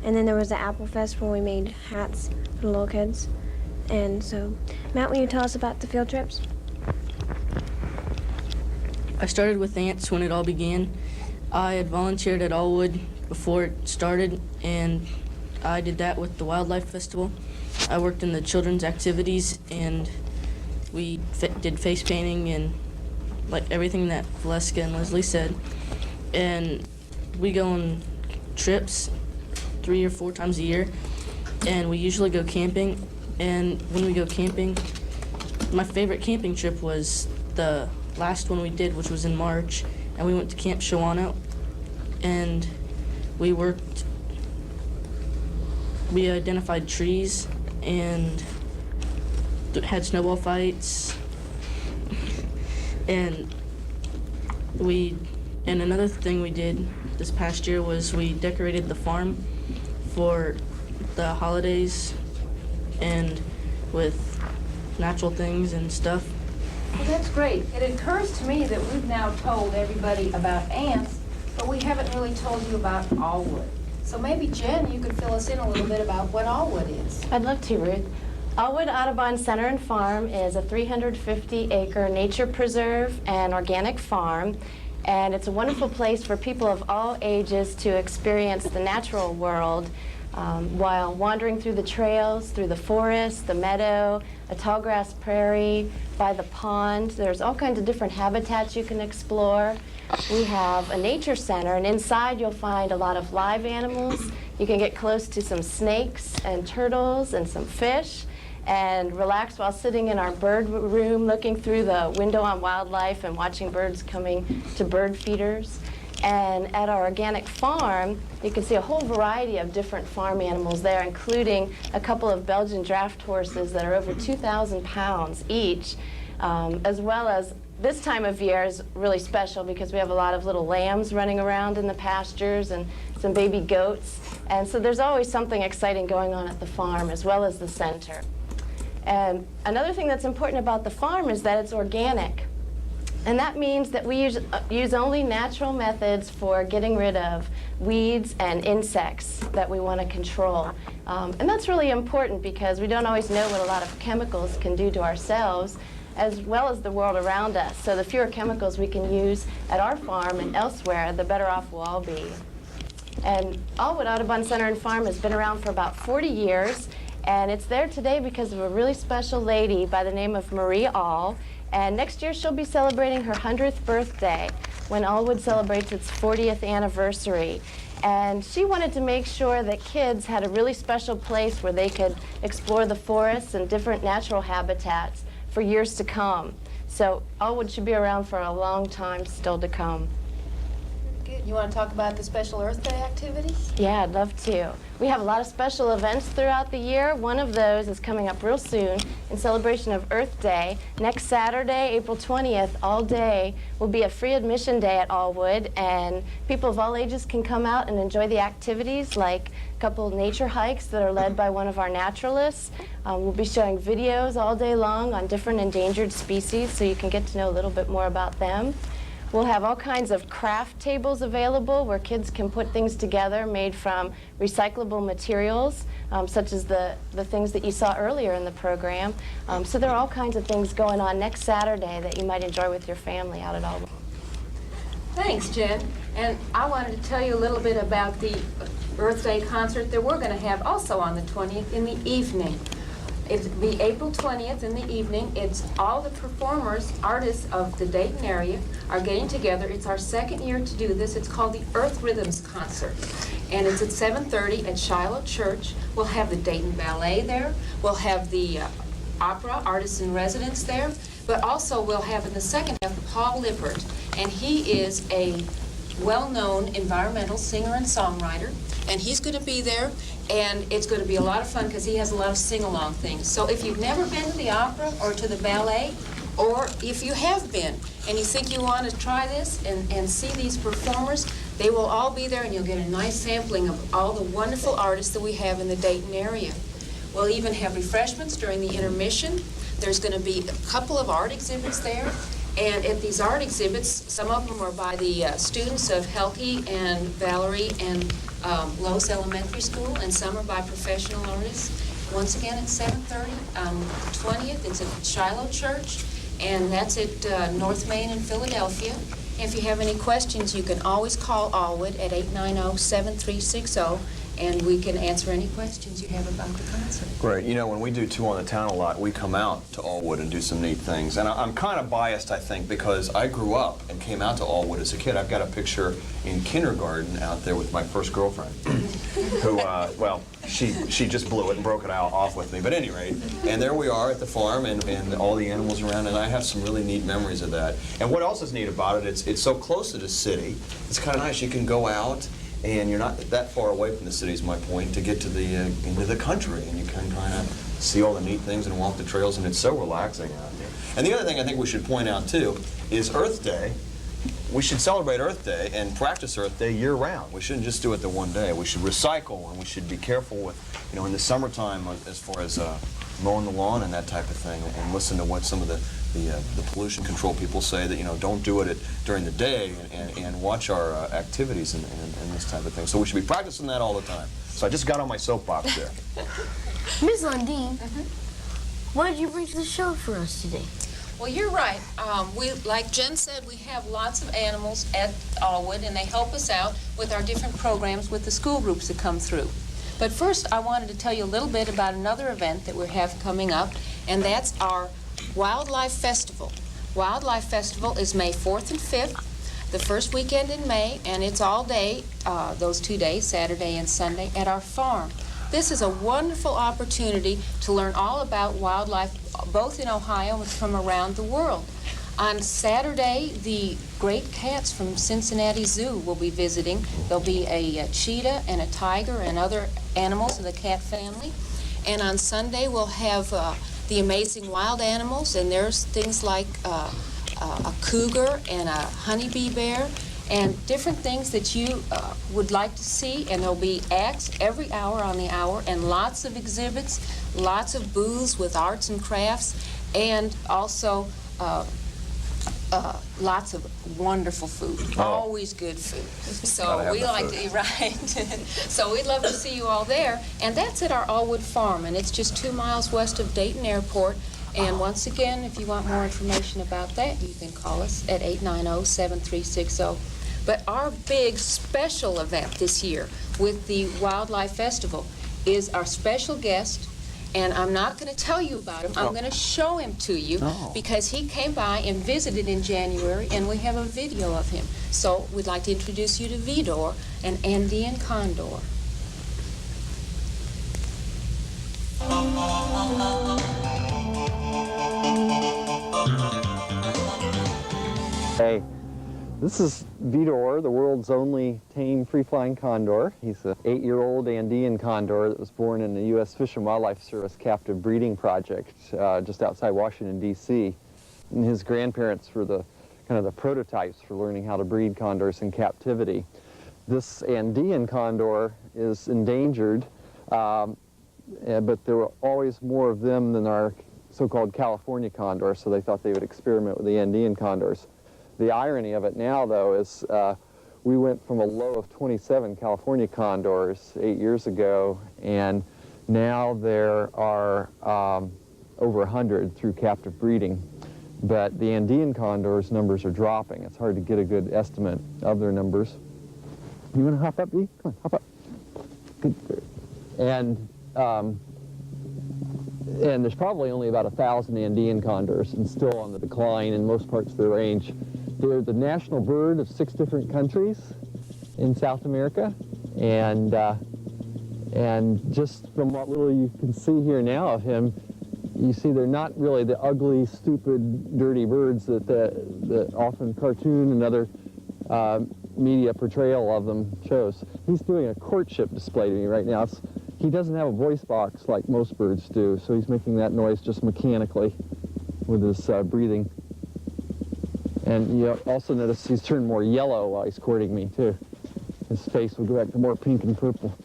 And then there was the Apple Fest where we made hats for the little kids. And so, Matt, will you tell us about the field trips? I started with ants when it all began. I had volunteered at Allwood before it started, and I did that with the Wildlife Festival. I worked in the children's activities, and we did face painting and like everything that Valeska and Leslie said. And we go on trips 3 or 4 times a year, and we usually go camping. And when we go camping, my favorite camping trip was the last one we did, which was in March, and we went to Camp Shawano, and we identified trees and had snowball fights, and another thing we did this past year was we decorated the farm for the holidays and with natural things and stuff. Well, that's great. It occurs to me that we've now told everybody about ants, but we haven't really told you about Allwood. So maybe, Jen, you could fill us in a little bit about what Allwood is. I'd love to, Ruth. Allwood Audubon Center and Farm is a 350-acre nature preserve and organic farm, and it's a wonderful place for people of all ages to experience the natural world while wandering through the trails, through the forest, the meadow, a tall grass prairie, by the pond. There's all kinds of different habitats you can explore. We have a nature center, and inside you'll find a lot of live animals. You can get close to some snakes and turtles and some fish and relax while sitting in our bird room looking through the window on wildlife and watching birds coming to bird feeders. And at our organic farm, you can see a whole variety of different farm animals there, including a couple of Belgian draft horses that are over 2,000 pounds each, as well as this time of year is really special because we have a lot of little lambs running around in the pastures and some baby goats. And so there's always something exciting going on at the farm as well as the center. And another thing that's important about the farm is that it's organic. And that means that we use only natural methods for getting rid of weeds and insects that we want to control. And that's really important because we don't always know what a lot of chemicals can do to ourselves as well as the world around us. So the fewer chemicals we can use at our farm and elsewhere, the better off we'll all be. And Allwood Audubon Center and Farm has been around for about 40 years, and it's there today because of a really special lady by the name of Marie All. And next year she'll be celebrating her 100th birthday when Allwood celebrates its 40th anniversary. And she wanted to make sure that kids had a really special place where they could explore the forests and different natural habitats for years to come. So Allwood should be around for a long time still to come. Good. You want to talk about the Special Earth Day activities? Yeah, I'd love to. We have a lot of special events throughout the year. One of those is coming up real soon in celebration of Earth Day. Next Saturday, April 20th, all day, will be a free admission day at Allwood, and people of all ages can come out and enjoy the activities like a couple of nature hikes that are led by one of our naturalists. We'll be showing videos all day long on different endangered species so you can get to know a little bit more about them. We'll have all kinds of craft tables available where kids can put things together made from recyclable materials, such as the things that you saw earlier in the program. So there are all kinds of things going on next Saturday that you might enjoy with your family out at Allwood. Thanks, Jen. And I wanted to tell you a little bit about the Earth Day concert that we're going to have also on the 20th in the evening. It'll be April 20th in the evening. It's all the performers, artists of the Dayton area are getting together. It's our second year to do this. It's called the Earth Rhythms Concert. And it's at 7:30 at Shiloh Church. We'll have the Dayton Ballet there. We'll have the opera, artists in residence there. But also we'll have in the second half Paul Lippert. And he is a well-known environmental singer and songwriter. And he's going to be there. And it's going to be a lot of fun because he has a lot of sing-along things. So if you've never been to the opera or to the ballet, or if you have been and you think you want to try this and see these performers, they will all be there and you'll get a nice sampling of all the wonderful artists that we have in the Dayton area. We'll even have refreshments during the intermission. There's going to be a couple of art exhibits there. And at these art exhibits, some of them are by the students of Helke and Valerie and Lowe's Elementary School, and some are by professional artists. Once again, at 7:30 on the 20th, it's at Shiloh Church, and that's at North Main in Philadelphia. If you have any questions, you can always call Allwood at 890-7360, and we can answer any questions you have about the concert. Great. You know, when we do Two on the Town a lot, we come out to Allwood and do some neat things. And I'm kind of biased, I think, because I grew up and came out to Allwood as a kid. I've got a picture in kindergarten out there with my first girlfriend, who, well, she just blew it and broke it off with me. But at any rate, and there we are at the farm and all the animals around, and I have some really neat memories of that. And what else is neat about it, it's so close to the city. It's kind of nice. You can go out, and you're not that far away from the city, is my point, to get to the into the country, and you can kind of see all the neat things and walk the trails, and it's so relaxing out there. And the other thing I think we should point out too is Earth Day. We should celebrate Earth Day and practice Earth Day year-round. We shouldn't just do it the one day. We should recycle, and we should be careful with, you know, in the summertime as far as mowing the lawn and that type of thing, and listen to what some of the pollution control people say, that, you know, don't do it during the day, and watch our activities and this type of thing. So we should be practicing that all the time. So I just got on my soapbox there. Ms. Lundeen, what did you bring to the show for us today? Well, you're right. Like Jen said, we have lots of animals at Allwood, and they help us out with our different programs with the school groups that come through. But first, I wanted to tell you a little bit about another event that we have coming up, and that's our Wildlife Festival. Wildlife Festival is May 4th and 5th, the first weekend in May, and it's all day, those 2 days, Saturday and Sunday, at our farm. This is a wonderful opportunity to learn all about wildlife, both in Ohio and from around the world. On Saturday, the great cats from Cincinnati Zoo will be visiting. There'll be a cheetah and a tiger and other animals of the cat family. And on Sunday, we'll have the amazing wild animals, and there's things like a cougar and a honeybee bear, and different things that you would like to see. And there'll be acts every hour on the hour, and lots of exhibits, lots of booths with arts and crafts, and also lots of wonderful food, always good food. So we like to eat, right? So we'd love to see you all there. And that's at our Allwood Farm, and it's just 2 miles west of Dayton Airport. And once again, if you want more information about that, you can call us at 890-7360. But our big special event this year with the Wildlife Festival is our special guest, and I'm not going to tell you about him. I'm going to show him to you because he came by and visited in January, and we have a video of him. So we'd like to introduce you to Vidor, an Andean condor. Hey, this is Vidor, the world's only tame free-flying condor. He's an 8-year-old Andean condor that was born in the U.S. Fish and Wildlife Service captive breeding project just outside Washington, D.C. And his grandparents were the kind of the prototypes for learning how to breed condors in captivity. This Andean condor is endangered, but there were always more of them than our so-called California condor, so they thought they would experiment with the Andean condors. The irony of it now, though, is we went from a low of 27 California condors 8 years ago, and now there are over 100 through captive breeding. But the Andean condors' numbers are dropping. It's hard to get a good estimate of their numbers. You want to hop up, Dee? Come on, hop up. Good. And there's probably only about 1,000 Andean condors, and still on the decline in most parts of their range. They're the national bird of 6 different countries in South America, and just from what little you can see here now of him, you see they're not really the ugly, stupid, dirty birds that often cartoon and other media portrayal of them shows. He's doing a courtship display to me right now. He doesn't have a voice box like most birds do, so he's making that noise just mechanically with his breathing. And you also notice he's turned more yellow while he's courting me, too. His face will go back to more pink and purple.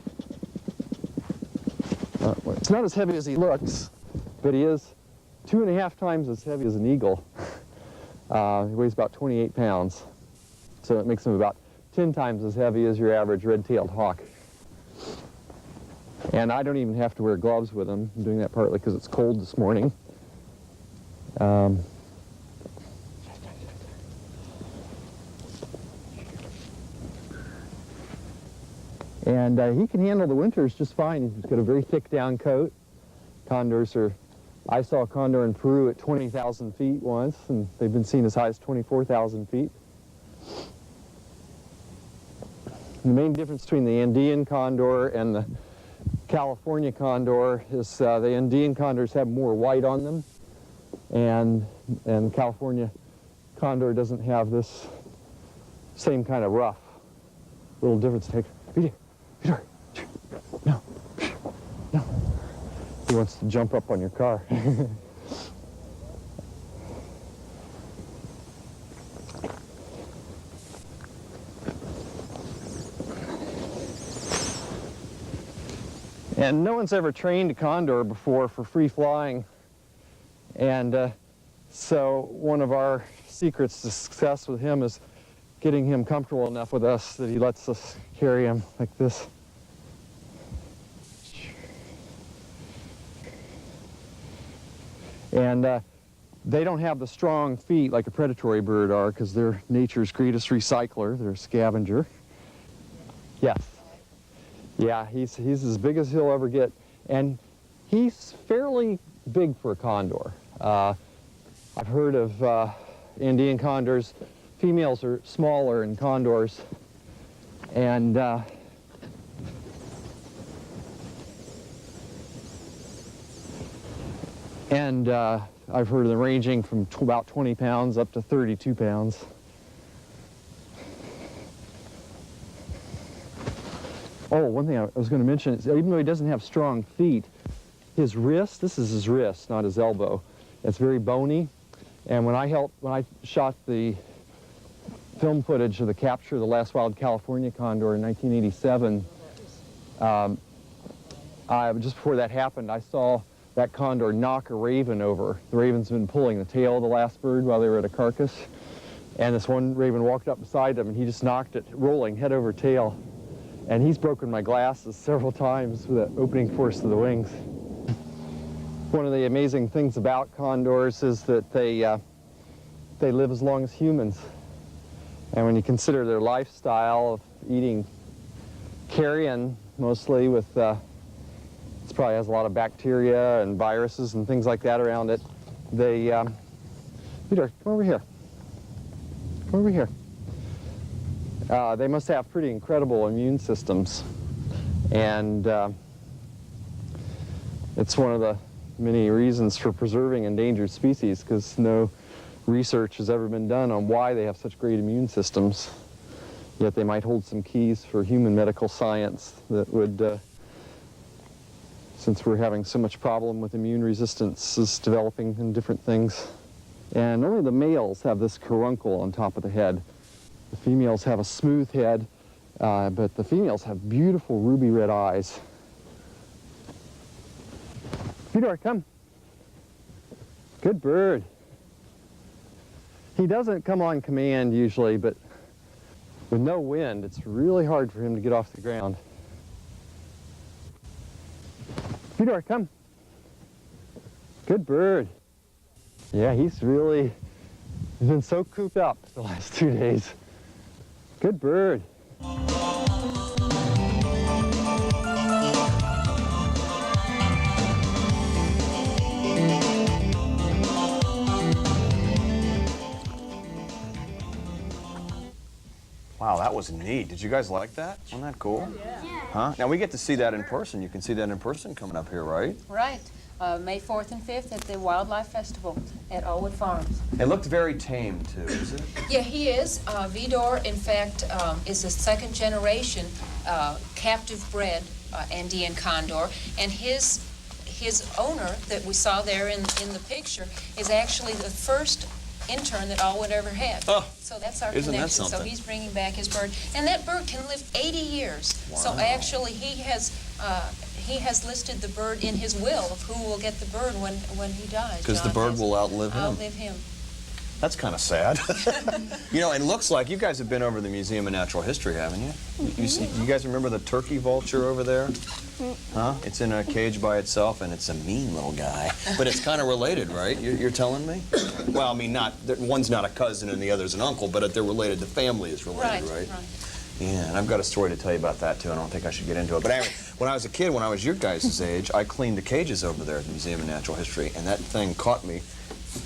It's not as heavy as he looks, but he is 2.5 times as heavy as an eagle. He weighs about 28 pounds, so it makes him about 10 times as heavy as your average red-tailed hawk. And I don't even have to wear gloves with him. I'm doing that partly because it's cold this morning. And he can handle the winters just fine. He's got a very thick down coat. Condors are, I saw a condor in Peru at 20,000 feet once, and they've been seen as high as 24,000 feet. The main difference between the Andean condor and the California condor is the Andean condors have more white on them, and California condor doesn't have this same kind of rough. Little difference. Peter, no. He wants to jump up on your car. And no one's ever trained a condor before for free flying. And so one of our secrets to success with him is getting him comfortable enough with us that he lets us carry him like this. And they don't have the strong feet like a predatory bird are, because they're nature's greatest recycler. They're a scavenger. Yes. Yeah, he's as big as he'll ever get. And he's fairly big for a condor. I've heard of Andean condors. Females are smaller in condors. And I've heard of them ranging from about 20 pounds up to 32 pounds. Oh, one thing I was going to mention is even though he doesn't have strong feet, his wrist, this is his wrist, not his elbow, it's very bony. And when I shot the film footage of the capture of the last wild California condor in 1987, just before that happened, I saw that condor knock a raven over. The raven's been pulling the tail of the last bird while they were at a carcass. And this one raven walked up beside him and he just knocked it, rolling head over tail. And he's broken my glasses several times with the opening force of the wings. One of the amazing things about condors is that they live as long as humans. And when you consider their lifestyle of eating carrion, mostly with, it probably has a lot of bacteria and viruses and things like that around it, they, Peter, come over here. Come over here. They must have pretty incredible immune systems. And it's one of the many reasons for preserving endangered species, because no research has ever been done on why they have such great immune systems. Yet they might hold some keys for human medical science that would, since we're having so much problem with immune resistances developing in different things. And only the males have this caruncle on top of the head. The females have a smooth head, but the females have beautiful ruby red eyes. Fedor, come. Good bird. He doesn't come on command usually, but with no wind, it's really hard for him to get off the ground. Fedor, come. Good bird. Yeah, he's been so cooped up the last 2 days. Good bird. Wow, that was neat. Did you guys like that? Wasn't that cool? Yeah. Huh? Now we get to see that in person. You can see that in person coming up here, right? Right. May 4th and 5th at the Wildlife Festival at Allwood Farms. It looked very tame, too, is it? Yeah, he is. Vidor, in fact, is a second generation captive bred Andean condor, and his owner that we saw there in the picture is actually the first intern that Allwood ever had. Oh, so that's our isn't connection. that something? So he's bringing back his bird, and that bird can live 80 years. Wow. So actually, he has listed the bird in his will of who will get the bird when he dies. Because the bird will outlive him. Outlive him. That's kind of sad. You know, it looks like you guys have been over to the Museum of Natural History, haven't you? You guys remember the turkey vulture over there? Huh? It's in a cage by itself, and it's a mean little guy. But it's kind of related, right? You're telling me? Well, I mean, one's not a cousin and the other's an uncle, but they're related. The family is related, right? Yeah, and I've got a story to tell you about that, too. I don't think I should get into it. But anyway, when I was a kid, when I was your guys' age, I cleaned the cages over there at the Museum of Natural History, and that thing caught me,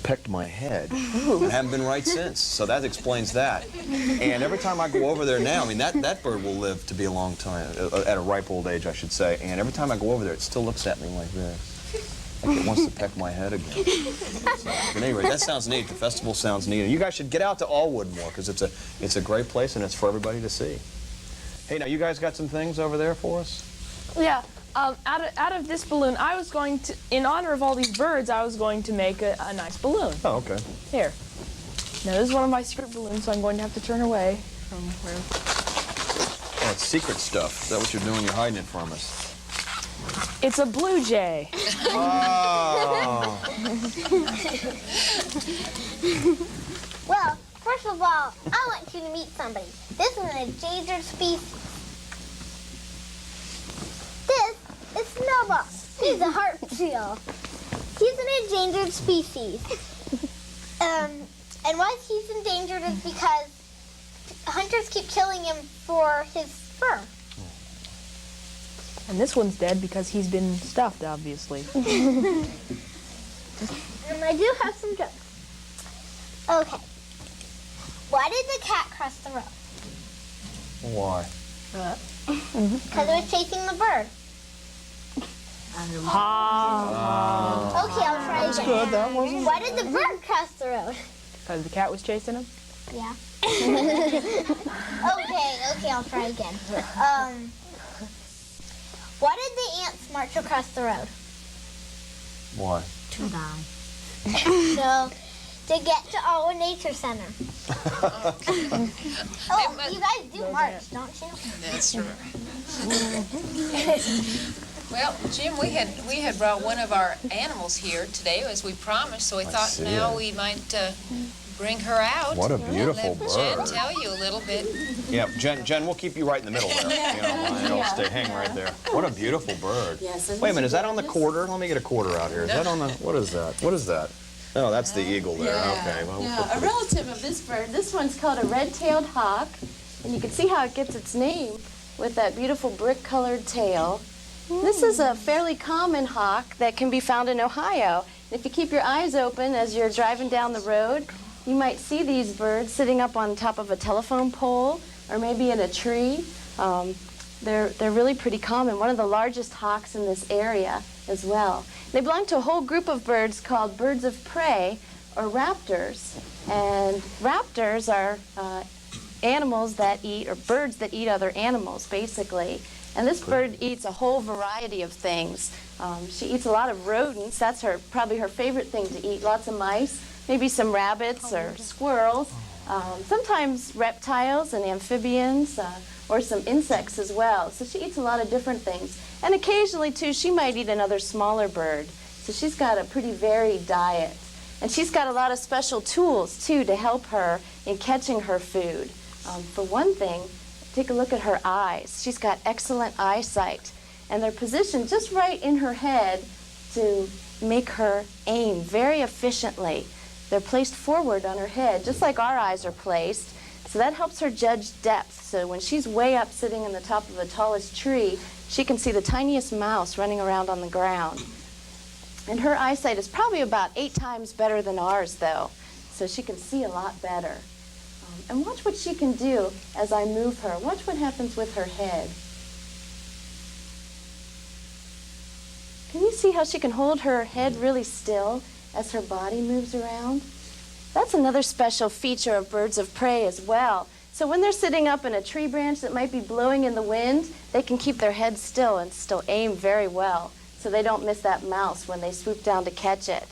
pecked my head, and haven't been right since. So that explains that. And every time I go over there now, I mean, that bird will live to be a long time, at a ripe old age, I should say. And every time I go over there, it still looks at me like this. Like it wants to peck my head again. So, but anyway, that sounds neat. The festival sounds neat. And you guys should get out to Allwood more, because it's a great place and it's for everybody to see. Hey, now you guys got some things over there for us? Yeah. Out of this balloon, I was going to, in honor of all these birds, I was going to make a nice balloon. Oh, okay. Here. Now, this is one of my secret balloons, so I'm going to have to turn away from where... Oh, it's secret stuff. Is that what you're doing? You're hiding it from us. It's a blue jay. Oh. Well, first of all, I want you to meet somebody. This is an endangered species. This is Snowball. He's a harpseel. He's an endangered species. And why he's endangered is because hunters keep killing him for his fur. And this one's dead because he's been stuffed, obviously. And I do have some jokes. Okay. Why did the cat cross the road? Why? Because it was chasing the bird. Okay, I'll try again. That's good. That wasn't... Why did the bird cross the road? Because the cat was chasing him? Yeah. Okay, I'll try again. Why did the ants march across the road? Why? To die. No, to get to Allwood Nature Center. Oh, you guys do march, don't you? That's right. Well, Jim, we had brought one of our animals here today, as we promised, so we thought now we might bring her out. What a beautiful Let Jen bird. tell you a little bit. Yeah, Jen, we'll keep you right in the middle there. You know, it'll stay, hang right there. What a beautiful bird. Yes, Wait a minute, is that on the quarter? Let me get a quarter out here. Is that on the, what is that? What is that? Oh, that's the eagle there. Okay. Well, Yeah, a relative of this bird. This one's called a red-tailed hawk, and you can see how it gets its name with that beautiful brick-colored tail. This is a fairly common hawk that can be found in Ohio. If you keep your eyes open as you're driving down the road, you might see these birds sitting up on top of a telephone pole or maybe in a tree. They're really pretty common, one of the largest hawks in this area as well. They belong to a whole group of birds called birds of prey, or raptors. And raptors are animals that eat, or birds that eat other animals, basically. And this bird eats a whole variety of things. She eats a lot of rodents. That's probably her favorite thing to eat, lots of mice, maybe some rabbits or squirrels, sometimes reptiles and amphibians, or some insects as well. So she eats a lot of different things. And occasionally, too, she might eat another smaller bird. So she's got a pretty varied diet. And she's got a lot of special tools, too, to help her in catching her food. For one thing, take a look at her eyes. She's got excellent eyesight, and they're positioned just right in her head to make her aim very efficiently. They're placed forward on her head, just like our eyes are placed. So that helps her judge depth. So when she's way up sitting in the top of the tallest tree, she can see the tiniest mouse running around on the ground. And her eyesight is probably about 8 times better than ours, though. So she can see a lot better. And watch what she can do as I move her. Watch what happens with her head. Can you see how she can hold her head really still as her body moves around? That's another special feature of birds of prey as well. So when they're sitting up in a tree branch that might be blowing in the wind, they can keep their head still and still aim very well, so they don't miss that mouse when they swoop down to catch it.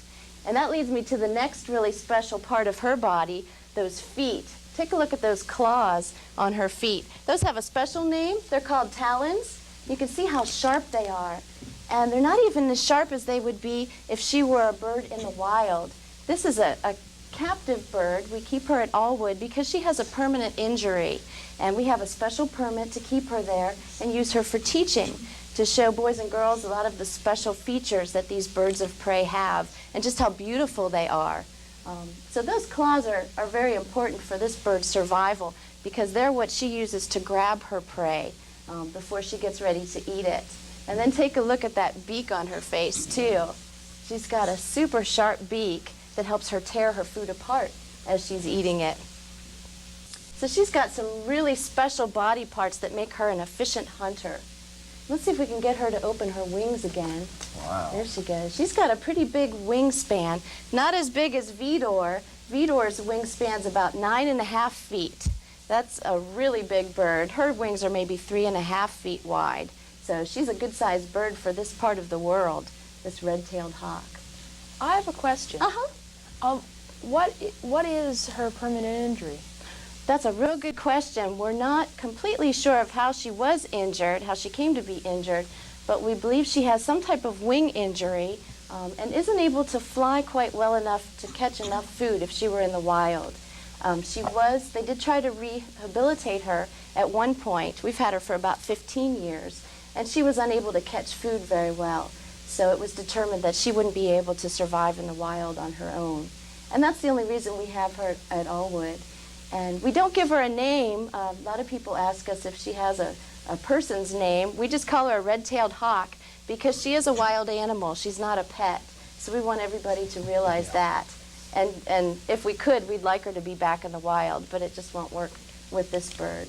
And that leads me to the next really special part of her body, those feet. Take a look at those claws on her feet. Those have a special name. They're called talons. You can see how sharp they are. And they're not even as sharp as they would be if she were a bird in the wild. This is a captive bird. We keep her at Allwood because she has a permanent injury. And we have a special permit to keep her there and use her for teaching, to show boys and girls a lot of the special features that these birds of prey have and just how beautiful they are. So those claws are very important for this bird's survival because they're what she uses to grab her prey before she gets ready to eat it. And then take a look at that beak on her face, too. She's got a super sharp beak that helps her tear her food apart as she's eating it. So she's got some really special body parts that make her an efficient hunter. Let's see if we can get her to open her wings again. Wow. There she goes. She's got a pretty big wingspan. Not as big as Vidor. Vidor's wingspan's about 9.5 feet. That's a really big bird. Her wings are maybe 3.5 feet wide. So she's a good-sized bird for this part of the world, this red-tailed hawk. I have a question. What is her permanent injury? That's a real good question. We're not completely sure of how she was injured, how she came to be injured, but we believe she has some type of wing injury and isn't able to fly quite well enough to catch enough food if she were in the wild. They did try to rehabilitate her at one point. We've had her for about 15 years, and she was unable to catch food very well. So it was determined that she wouldn't be able to survive in the wild on her own. And that's the only reason we have her at Allwood. And we don't give her a name. A lot of people ask us if she has a person's name. We just call her a red-tailed hawk because she is a wild animal. She's not a pet. So we want everybody to realize that. And if we could, we'd like her to be back in the wild, but it just won't work with this bird.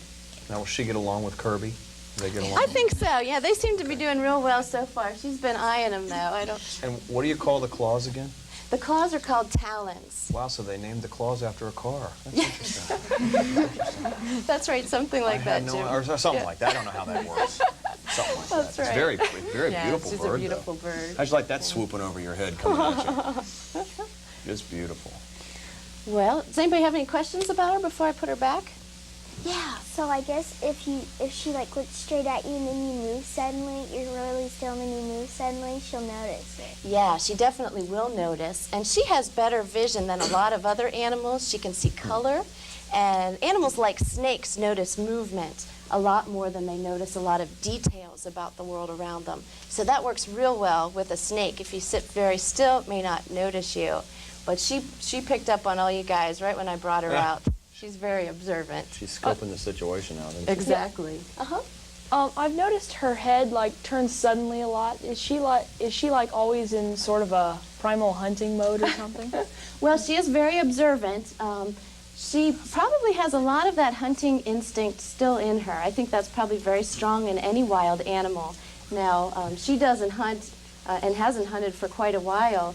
Now, will she get along with Kirby? Do they get along? I think so. Yeah, they seem to be doing real well so far. She's been eyeing them, though. And what do you call the claws again? The claws are called talons. Wow, so they named the claws after a car. That's interesting. That's right, something like that, Jim. Or something like that. I don't know how that works. Something like That's that. right. It's very beautiful she's bird, a beautiful though. bird. How'd you like that swooping over your head coming at you? Just beautiful. Well, does anybody have any questions about her before I put her back? Yeah, so I guess if she like looks straight at you and then you move suddenly, you're really still and then you move suddenly, she'll notice it. Yeah, she definitely will notice. And she has better vision than a lot of other animals. She can see color. And animals like snakes notice movement a lot more than they notice a lot of details about the world around them. So that works real well with a snake. If you sit very still, it may not notice you. But she picked up on all you guys right when I brought her out. She's very observant. She's scoping the situation out, isn't she? Exactly. I've noticed her head turns suddenly a lot. Is she like always in sort of a primal hunting mode or something? Well, she is very observant. She probably has a lot of that hunting instinct still in her. I think that's probably very strong in any wild animal. Now, she doesn't hunt and hasn't hunted for quite a while.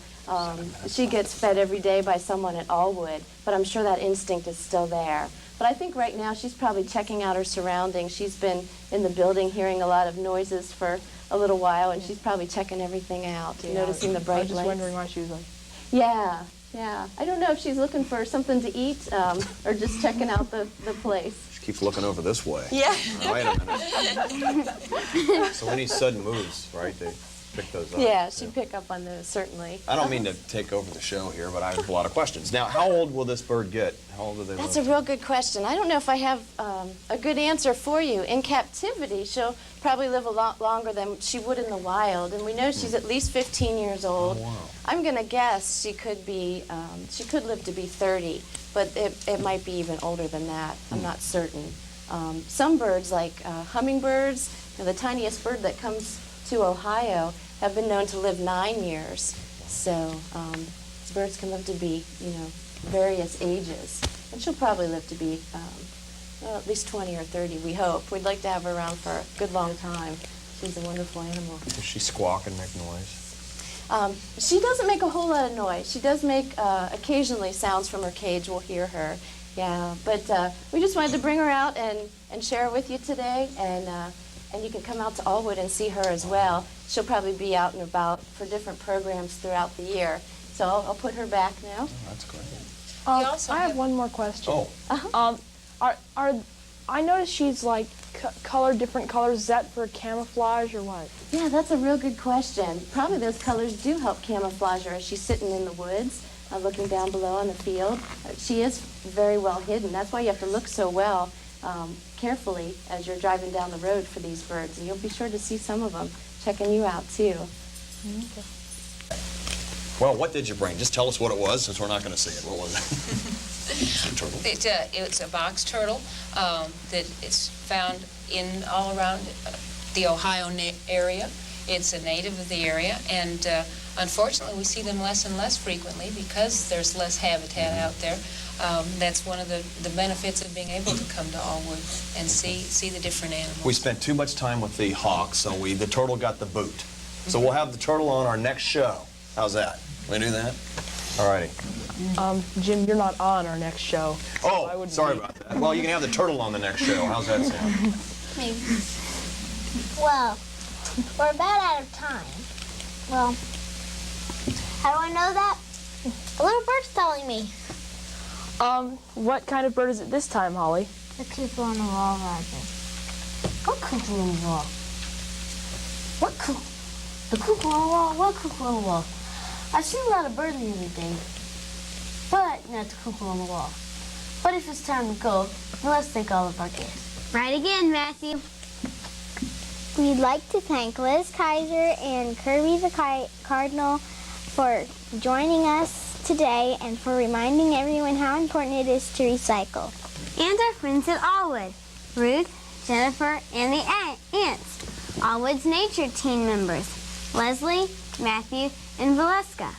She gets fed every day by someone at Allwood, but I'm sure that instinct is still there. But I think right now she's probably checking out her surroundings. She's been in the building hearing a lot of noises for a little while, and she's probably checking everything out, noticing the bright lights. I was just wondering why she was like... Yeah. I don't know if she's looking for something to eat or just checking out the place. She keeps looking over this way. Yeah. Wait a minute. So any sudden moves, right? pick those up. Yeah, she'd pick up on those, certainly. I don't mean to take over the show here, but I have a lot of questions. Now, how old will this bird get? How old do they That's live? a real good question. I don't know if I have a good answer for you. In captivity, she'll probably live a lot longer than she would in the wild, and we know she's at least 15 years old. Oh, wow. I'm going to guess she could live to be 30, but it might be even older than that. I'm not certain. Some birds, like hummingbirds, the tiniest bird that comes to Ohio, have been known to live 9 years. So birds can live to be, various ages. And she'll probably live to be at least 20 or 30, we hope. We'd like to have her around for a good long time. She's a wonderful animal. Does she squawk and make noise? She doesn't make a whole lot of noise. She does make occasionally sounds from her cage. We'll hear her. Yeah, but we just wanted to bring her out and share her with you today, and you can come out to Allwood and see her as well. She'll probably be out and about for different programs throughout the year. So I'll put her back now. Oh, that's great. I have one more question. Oh. I noticed she's like colored different colors. Is that for camouflage or what? Yeah, that's a real good question. Probably those colors do help camouflage her as she's sitting in the woods, looking down below on the field. She is very well hidden. That's why you have to look so well, carefully as you're driving down the road for these birds. And you'll be sure to see some of them checking you out, too. Okay. Well, what did you bring? Just tell us what it was, since we're not going to see it. What was it? Turtle. It's a box turtle that is found in all around the Ohio area. It's a native of the area, and unfortunately we see them less and less frequently because there's less habitat out there. That's one of the benefits of being able to come to Allwood and see the different animals. We spent too much time with the hawk, so the turtle got the boot. So we'll have the turtle on our next show. How's that? We do that? All righty. Jim, you're not on our next show. So Oh, sorry about that. Well, you can have the turtle on the next show. How's that sound? Maybe. Well, we're about out of time. Well, how do I know that? A little bird's telling me. What kind of bird is it this time, Holly? The cuckoo on the wall, Roger. What cuckoo on the wall? What cuckoo? The cuckoo on the wall? What cuckoo on the wall? I've seen a lot of birds the other day, but not the cuckoo on the wall. But if it's time to go, then let's thank all of our guests. Right again, Matthew. We'd like to thank Liz Kaiser and Kirby the Cardinal for joining us today and for reminding everyone how important it is to recycle. And our friends at Allwood, Ruth, Jennifer, and the aunts, Allwood's nature team members, Leslie, Matthew, and Valeska.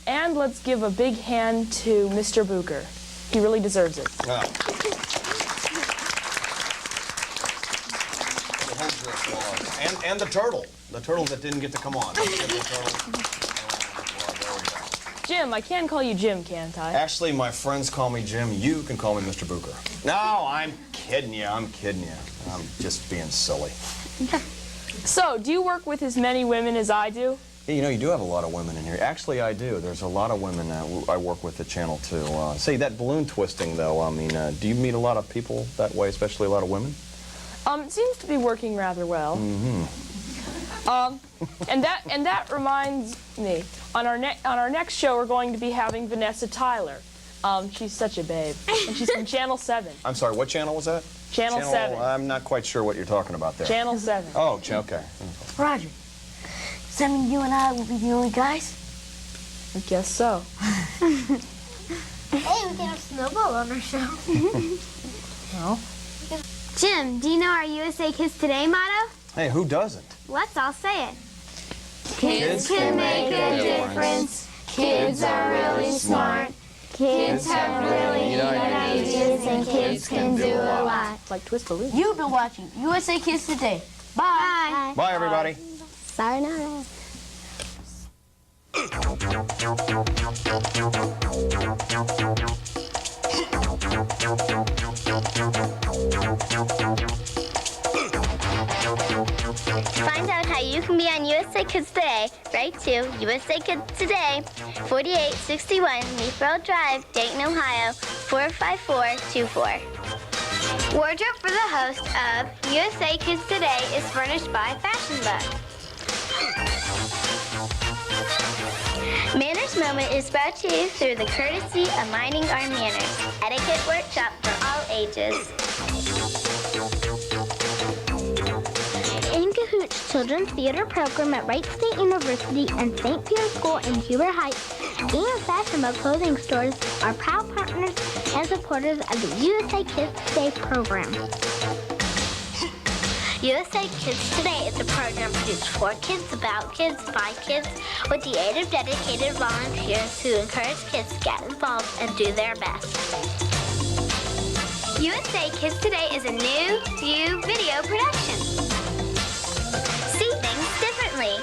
And let's give a big hand to Mr. Booker. He really deserves it. Wow. And the turtle. The turtle that didn't get to come on. Jim, I can call you Jim, can't I? Actually, my friends call me Jim. You can call me Mr. Booker. No, I'm kidding you. I'm kidding you. I'm just being silly. So, do you work with as many women as I do? Yeah, you do have a lot of women in here. Actually, I do. There's a lot of women I work with at Channel 2. Say, that balloon twisting, though, I mean, do you meet a lot of people that way, especially a lot of women? It seems to be working rather well. Mm-hmm. And that reminds me, on our next show, we're going to be having Vanessa Tyler. She's such a babe, and she's from Channel 7. I'm sorry, what channel was that? Channel 7. I'm not quite sure what you're talking about there. Channel 7. Oh, okay. Roger, does that mean you and I will be the only guys? I guess so. Hey, we can have Snowball on our show. Well. Jim, do you know our USA Kids Today motto? Hey, who doesn't? Let's all say it. Kids can make a difference. Kids are really smart. Kids have really neat ideas, and kids can do a lot. Like Twist Balloon. You've been watching USA Kids Today. Bye. Bye, everybody. Sayonara. Find out how you can be on USA Kids Today. Write to USA Kids Today, 4861 Leafborough Drive, Dayton, Ohio, 45424. Wardrobe for the host of USA Kids Today is furnished by Fashion Bug. Manners Moment is brought to you through the courtesy of Minding Our Manners, etiquette workshop for all ages. In Cahoot's Children's Theater program at Wright State University and St. Pierre School in Huber Heights and Fashionable Clothing Stores are proud partners and supporters of the USA Kids Today program. USA Kids Today is a program produced for kids, about kids, by kids, with the aid of dedicated volunteers who encourage kids to get involved and do their best. USA Kids Today is a new view video production. See things differently.